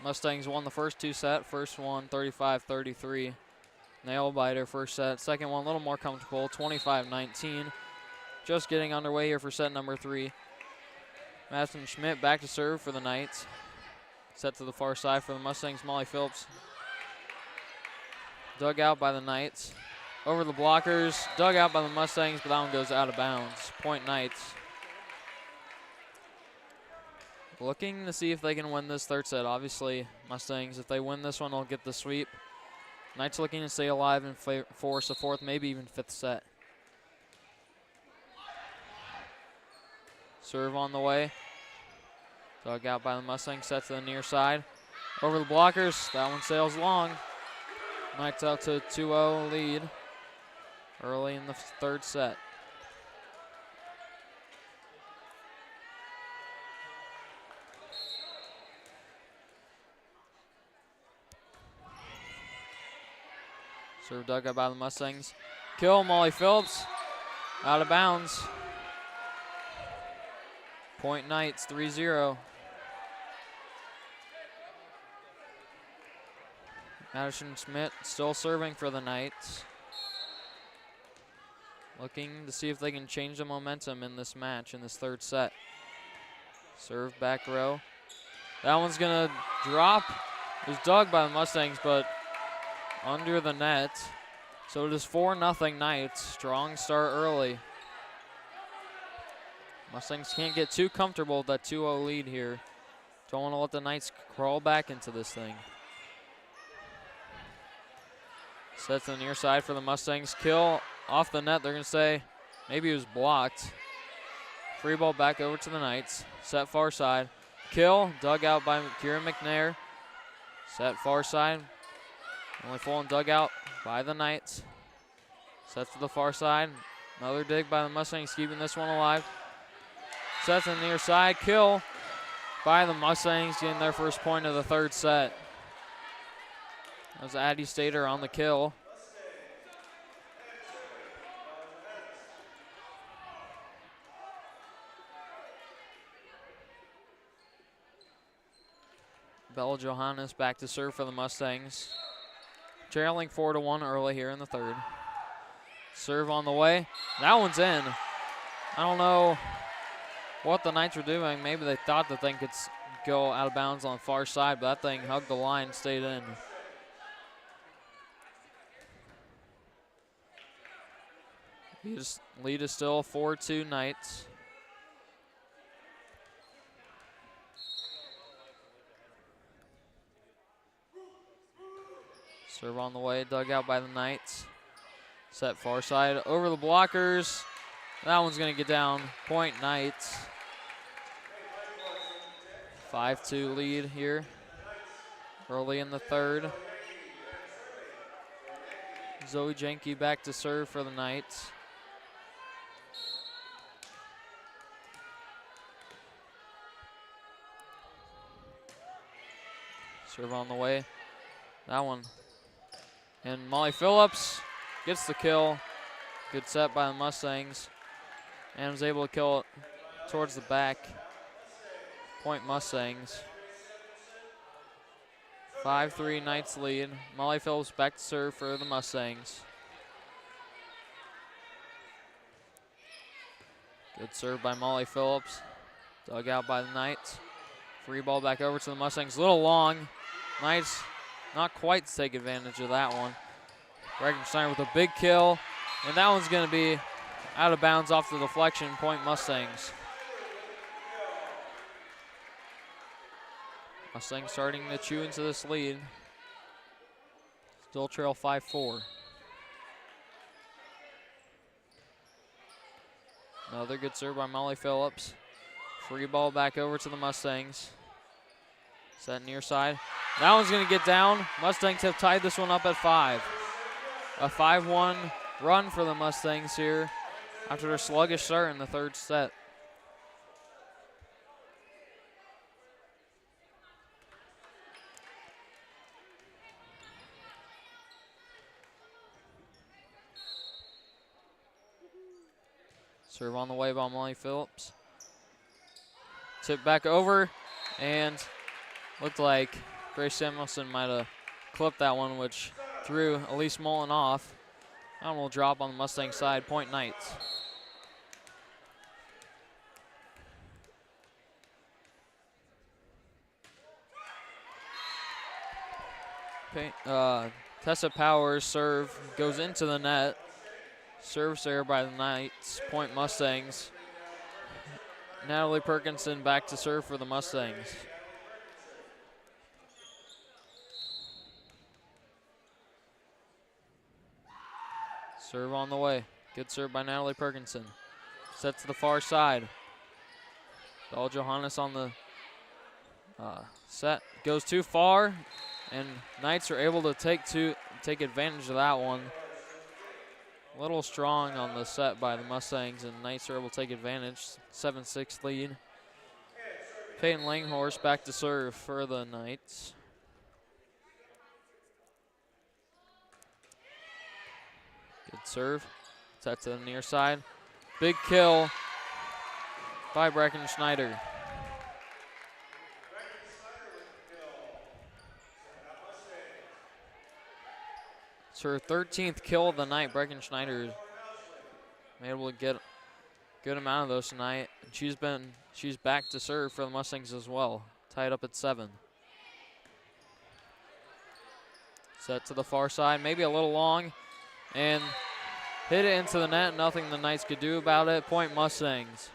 Mustangs won the first two sets. First one 35-33. Nail biter first set. Second one a little more comfortable, 25-19. Just getting underway here for set number 3. Madison Schmidt back to serve for the Knights. Set to the far side for the Mustangs. Molly Phillips dug out by the Knights. Over the blockers, dug out by the Mustangs, but that one goes out of bounds. Point Knights. Looking to see if they can win this third set. Obviously, Mustangs, if they win this one, they'll get the sweep. Knights looking to stay alive and force a fourth, maybe even fifth set. Serve on the way. Dug out by the Mustangs, set to the near side. Over the blockers, that one sails long. Knights out to a 2-0 lead early in the third set. Serve dug out by the Mustangs. Kill, Molly Phillips. Out of bounds. Point Knights, 3-0. Madison Schmidt still serving for the Knights. Looking to see if they can change the momentum in this match, in this third set. Serve back row. That one's gonna drop. It was dug by the Mustangs, but under the net. So it is 4-0 Knights. Strong start early. Mustangs can't get too comfortable with that 2-0 lead here. Don't want to let the Knights crawl back into this thing. Set to the near side for the Mustangs. Kill off the net. They're going to say maybe it was blocked. Free ball back over to the Knights. Set far side. Kill dug out by Kieran McNair. Set far side. Only full and dug out by the Knights. Set to the far side. Another dig by the Mustangs, keeping this one alive. Set to the near side. Kill by the Mustangs, getting their first point of the third set. That was Addie Stater on the kill. Bella Johannes back to serve for the Mustangs. Trailing 4-1 early here in the third. Serve on the way. That one's in. I don't know what the Knights were doing. Maybe they thought the thing could go out of bounds on the far side, but that thing hugged the line, stayed in. Lead is still 4-2 Knights. Serve on the way, dug out by the Knights. Set far side over the blockers. That one's going to get down. Point Knights. 5-2 lead here early in the third. Zoe Jenke back to serve for the Knights. Serve on the way. That one. And Molly Phillips gets the kill. Good set by the Mustangs. And was able to kill it towards the back. Point Mustangs. 5-3 Knights lead. Molly Phillips back to serve for the Mustangs. Good serve by Molly Phillips. Dug out by the Knights. Free ball back over to the Mustangs. A little long. Knights not quite to take advantage of that one. Regenstein with a big kill. And that one's going to be out of bounds off the deflection. Point Mustangs. Mustangs starting to chew into this lead. Still trail 5-4. Another good serve by Molly Phillips. Free ball back over to the Mustangs. Set near side. That one's going to get down. Mustangs have tied this one up at 5. A 5-1 run for the Mustangs here after their sluggish start in the third set. Serve on the way by Molly Phillips. Tip back over. And looked like Grace Samuelson might have clipped that one, which threw Elise Mullen off. That one will drop on the Mustang side, point Knights. Tessa Powers' serve goes into the net. Serves there by the Knights, point Mustangs. Natalie Perkinson back to serve for the Mustangs. Serve on the way. Good serve by Natalie Perkinson. Set to the far side. Belle Johannes on the set. Goes too far, and Knights are able to take advantage of that one. A little strong on the set by the Mustangs, and Knights are able to take advantage. 7-6 lead. Peyton Langhorst back to serve for the Knights. Good serve. Set to the near side. Big kill by Brecken Schneider. It's her 13th kill of the night. Brecken Schneider been able to get a good amount of those tonight. And she's back to serve for the Mustangs as well. Tied up at 7. Set to the far side, maybe a little long, and hit it into the net. Nothing the Knights could do about it. Point Mustangs.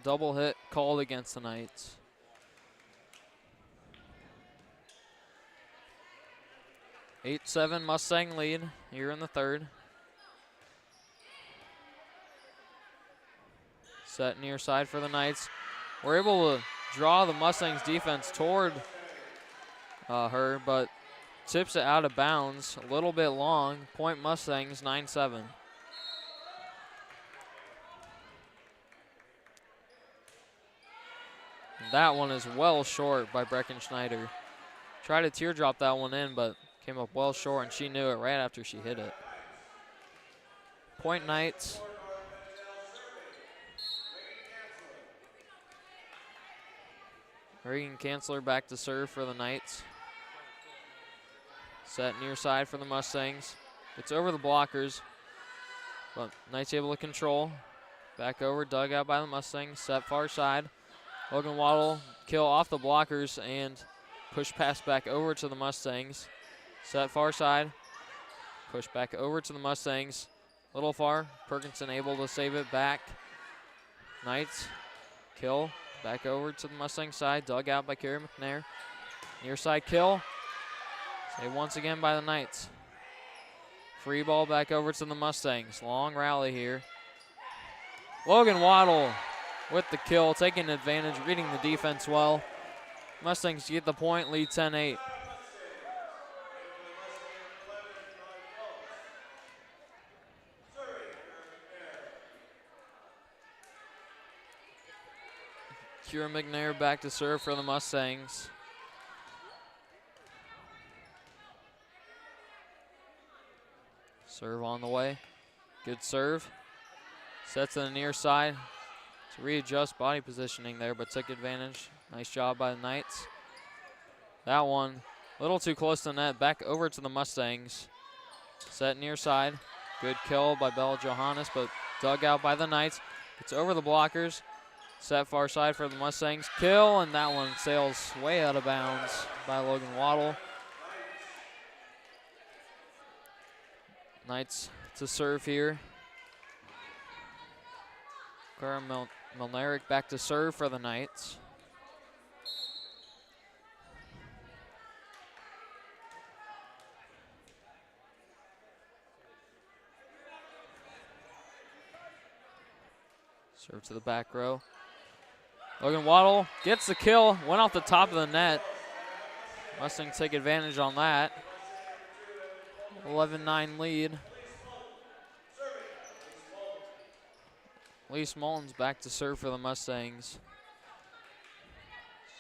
Double hit called against the Knights. (8-7) Mustang lead here in the third. Set near side for the Knights. We're able to draw the Mustangs defense toward her, but tips it out of bounds. A little bit long. Point Mustangs 9-7. That one is well short by Brecken Schneider. Tried to teardrop that one in, but came up well short, and she knew it right after she hit it. Point Knights. Reagan Kanzler back to serve for the Knights. Set near side for the Mustangs. It's over the blockers, but Knights able to control. Back over, dug out by the Mustangs. Set far side. Logan Waddle kill off the blockers and push pass back over to the Mustangs. Set far side. Push back over to the Mustangs. Little far. Perkinson able to save it back. Knights kill. Back over to the Mustang side. Dug out by Carrie McNair. Near side kill. Saved once again by the Knights. Free ball back over to the Mustangs. Long rally here. Logan Waddle with the kill, taking advantage, reading the defense well. Mustangs get the point, lead 10-8. Kira McNair back to serve for the Mustangs. Serve on the way. Good serve. Sets to the near side to readjust body positioning there, but took advantage. Nice job by the Knights. That one a little too close to the net. Back over to the Mustangs. Set near side. Good kill by Bella Johannes, but dug out by the Knights. It's over the blockers. Set far side for the Mustangs. Kill, and that one sails way out of bounds by Logan Waddle. Knights to serve here. Clara Milnaric back to serve for the Knights. Serve to the back row. Logan Waddle gets the kill, went off the top of the net. Mustangs take advantage on that. 11-9 lead. Elise Mullins back to serve for the Mustangs.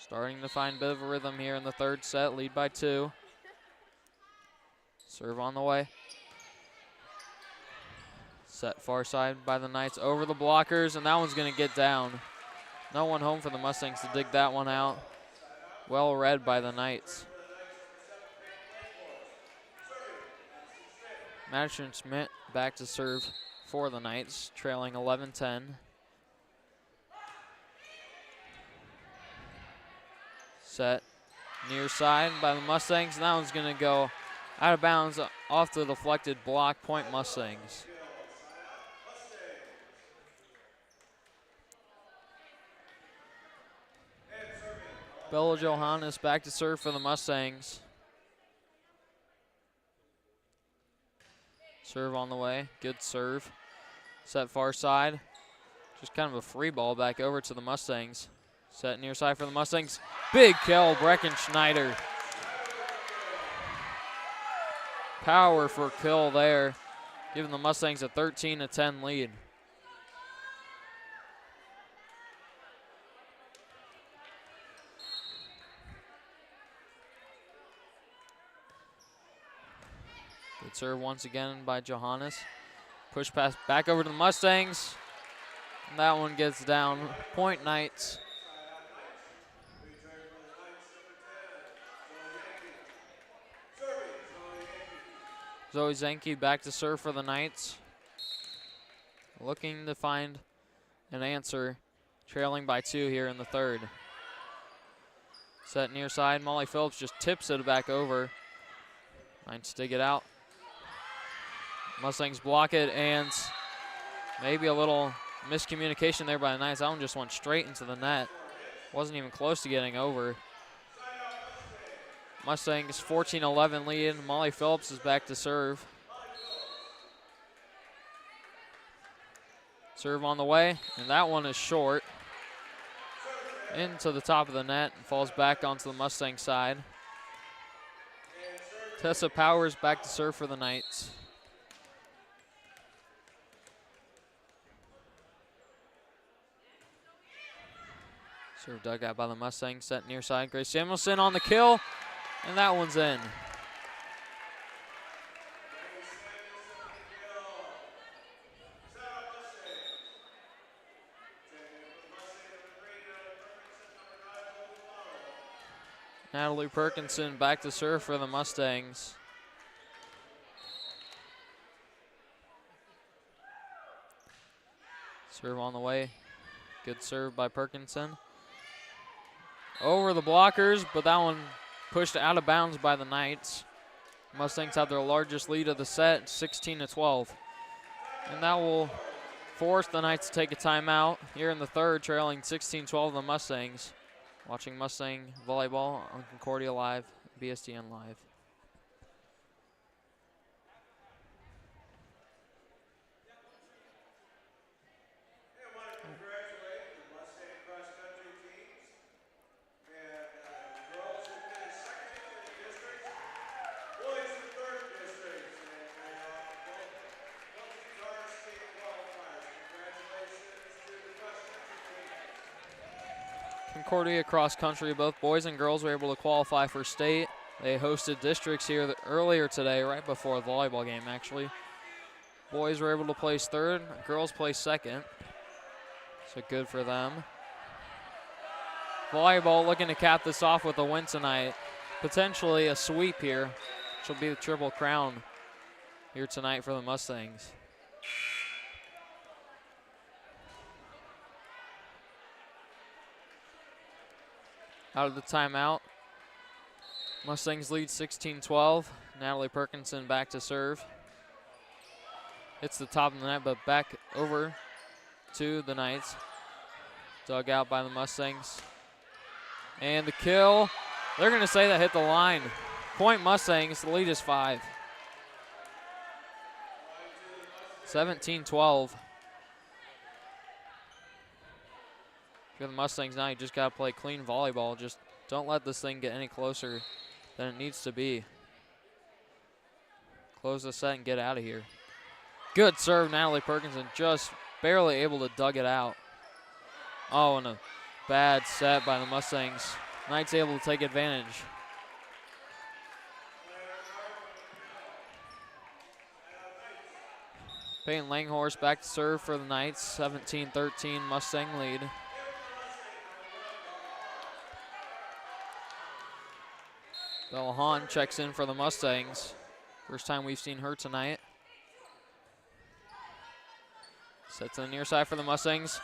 Starting to find a bit of a rhythm here in the third set, lead by 2. Serve on the way. Set far side by the Knights over the blockers, and that one's going to get down. No one home for the Mustangs to dig that one out. Well read by the Knights. Madison Schmidt back to serve for the Knights, trailing 11-10. Set near side by the Mustangs. That one's going to go out of bounds off the deflected block. Point Mustangs. Bella Johannes back to serve for the Mustangs. Serve on the way. Good serve. Set far side. Just kind of a free ball back over to the Mustangs. Set near side for the Mustangs. Big kill, Breckenschneider. Power for kill there, giving the Mustangs a 13-10 lead. Good serve once again by Johannes. Push pass back over to the Mustangs. And that one gets down. Point Knights. Zoe Zenke back to serve for the Knights. Looking to find an answer, trailing by 2 here in the third. Set near side, Molly Phillips just tips it back over. Knights dig it out. Mustangs block it, and maybe a little miscommunication there by the Knights. That one just went straight into the net. Wasn't even close to getting over. Mustangs 14-11 lead. Molly Phillips is back to serve. Serve on the way, and that one is short. Into the top of the net and falls back onto the Mustang side. Tessa Powers back to serve for the Knights. Serve dug out by the Mustangs, set near side. Grace Samuelson on the kill, and that one's in. Natalie Perkinson back to serve for the Mustangs. Serve on the way. Good serve by Perkinson. Over the blockers, but that one pushed out of bounds by the Knights. Mustangs have their largest lead of the set, 16-12. And that will force the Knights to take a timeout here in the third, trailing 16-12 the Mustangs. Watching Mustang Volleyball on Concordia Live, BSDN Live. Concordia cross country, both boys and girls were able to qualify for state. They hosted districts here earlier today, right before the volleyball game actually. Boys were able to place third, girls placed second. So good for them. Volleyball looking to cap this off with a win tonight. Potentially a sweep here, which will be the triple crown here tonight for the Mustangs. Out of the timeout. Mustangs lead 16-12. Natalie Perkinson back to serve. Hits the top of the net, but back over to the Knights. Dug out by the Mustangs. And the kill. They're going to say that hit the line. Point Mustangs, the lead is 5. 17-12. If you're the Mustangs now, you just got to play clean volleyball. Just don't let this thing get any closer than it needs to be. Close the set and get out of here. Good serve, Natalie Perkinson, just barely able to dug it out. Oh, and a bad set by the Mustangs. Knights able to take advantage. Peyton Langhorst back to serve for the Knights. 17-13 Mustang lead. Bella Hahn checks in for the Mustangs. First time we've seen her tonight. Set to the near side for the Mustangs.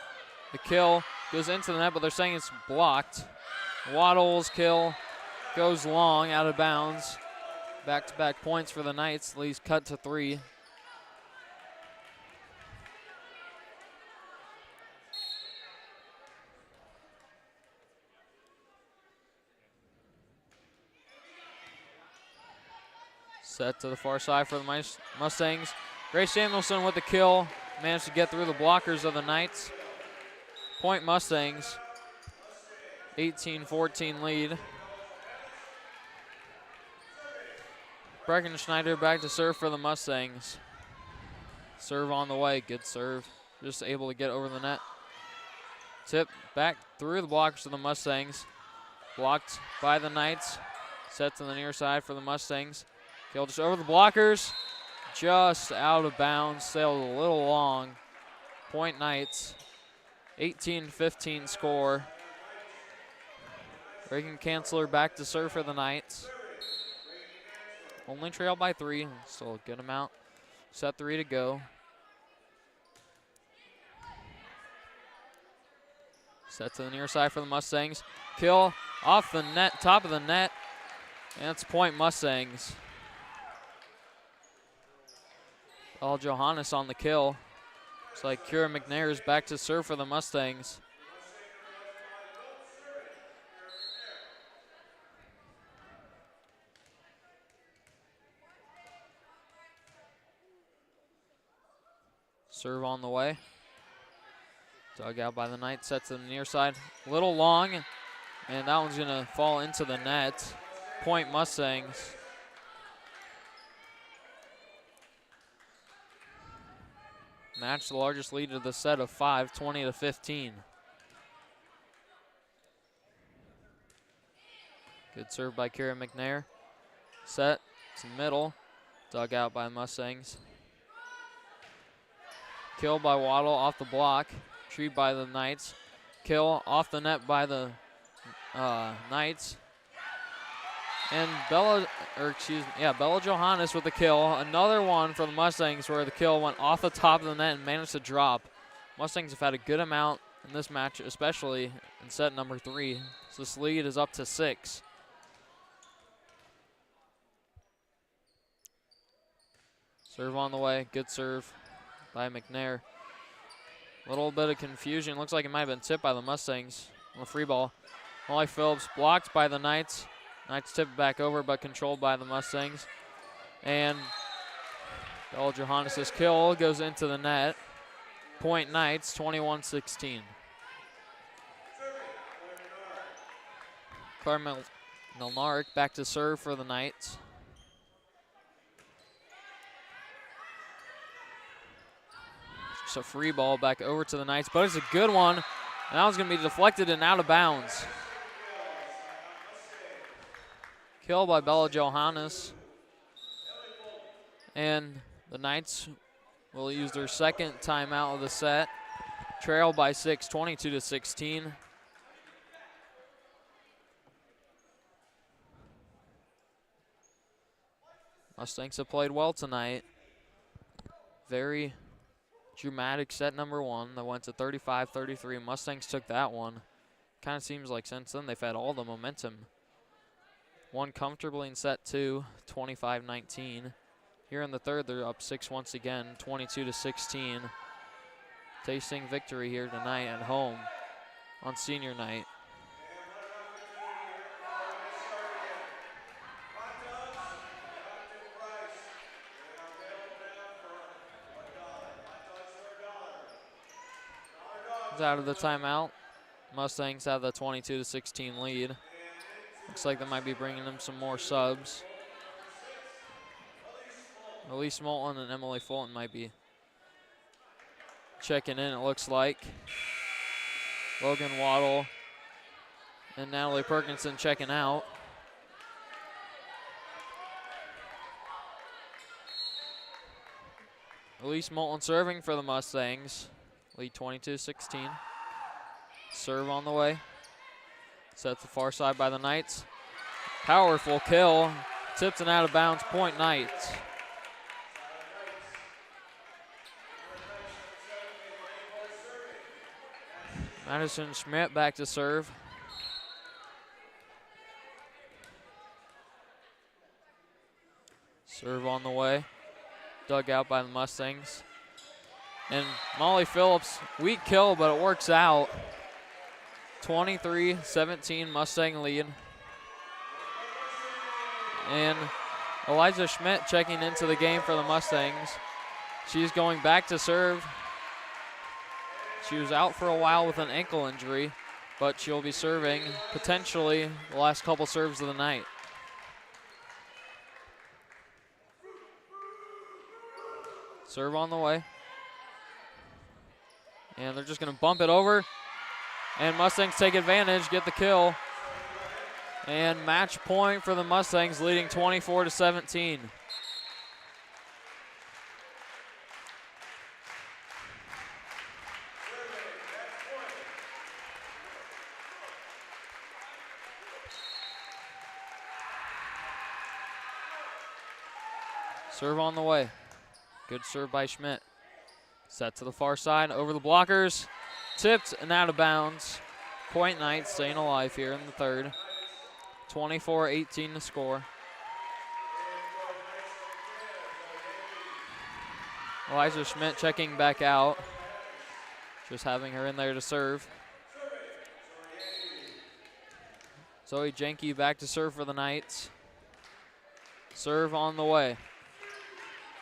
The kill goes into the net, but they're saying it's blocked. Waddle's kill goes long, out of bounds. Back-to-back points for the Knights. Lee's cut to 3. Set to the far side for the Mustangs. Grace Samuelson with the kill. Managed to get through the blockers of the Knights. Point Mustangs. 18-14 lead. Breckenschneider back to serve for the Mustangs. Serve on the way, good serve. Just able to get over the net. Tip back through the blockers of the Mustangs. Blocked by the Knights. Set to the near side for the Mustangs. Kill just over the blockers. Just out of bounds, sailed a little long. Point Knights. 18-15 score. Reagan Kanzler back to serve for the Knights. Only trailed by 3, still a good amount. Set 3 to go. Set to the near side for the Mustangs. Kill off the net, top of the net. And it's point Mustangs. All Johannes on the kill. Looks like Kira McNair is back to serve for the Mustangs. Serve on the way. Dug out by the Knights, set to the near side. A little long, and that one's gonna fall into the net. Point Mustangs. Match the largest lead of the set of 5, 20-15. Good serve by Kira McNair. Set to middle. Dug out by the Mustangs. Kill by Waddle off the block. Retrieved by the Knights. Kill off the net by the Knights. And Bella Johannes with the kill. Another one for the Mustangs where the kill went off the top of the net and managed to drop. Mustangs have had a good amount in this match, especially in set number 3. So this lead is up to 6. Serve on the way, good serve by McNair. A little bit of confusion. Looks like it might have been tipped by the Mustangs on the free ball. Molly Phillips blocked by the Knights. Knights tipped back over, but controlled by the Mustangs. And Bella Johannes' kill goes into the net. Point Knights, 21-16. Claire Milnarek back to serve for the Knights. Just a free ball back over to the Knights, but it's a good one. And that one's going to be deflected and out of bounds. Kill by Bella Johannes. And the Knights will use their second timeout of the set. Trail by 6, 22-16. Mustangs have played well tonight. Very dramatic set number 1 that went to 35-33. Mustangs took that one. Kind of seems like since then they've had all the momentum. Won comfortably in set 2, 25-19. Here in the third, they're up 6 once again, 22-16. Tasting victory here tonight at home on senior night. Out of the timeout. Mustangs have the 22-16 lead. Looks like they might be bringing them some more subs. Elise Moulton and Emily Fulton might be checking in, it looks like. Logan Waddle and Natalie Perkinson checking out. Elise Moulton serving for the Mustangs. Lead 22-16. Serve on the way. Set to the far side by the Knights. Powerful kill. Tipped and out of bounds, point Knights. Madison Schmidt back to serve. Serve on the way. Dug out by the Mustangs. And Molly Phillips, weak kill, but it works out. 23-17 Mustang lead. And Eliza Schmidt checking into the game for the Mustangs. She's going back to serve. She was out for a while with an ankle injury, but she'll be serving potentially the last couple serves of the night. Serve on the way. And they're just going to bump it over. And Mustangs take advantage, get the kill. And match point for the Mustangs, leading 24-17. Serve on the way. Good serve by Schmidt. Set to the far side, over the blockers. Tipped and out of bounds. Point Knights staying alive here in the third. 24-18 to score. Eliza Schmidt checking back out. Just having her in there to serve. Zoe Jenke back to serve for the Knights. Serve on the way.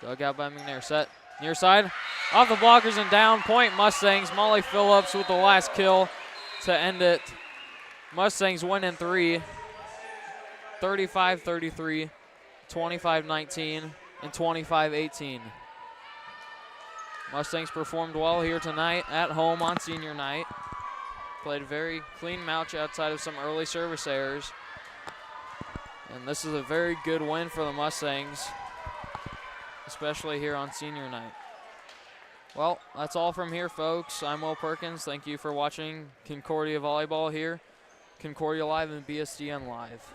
Dug out by McNair. Set near side. Off the blockers and down. Point Mustangs. Molly Phillips with the last kill to end it. Mustangs win in three. 35-33, 25-19, and 25-18. Mustangs performed well here tonight at home on senior night. Played a very clean match outside of some early service errors. And this is a very good win for the Mustangs, especially here on senior night. Well, that's all from here, folks. I'm Will Perkins. Thank you for watching Concordia Volleyball here. Concordia Live and BSDN Live.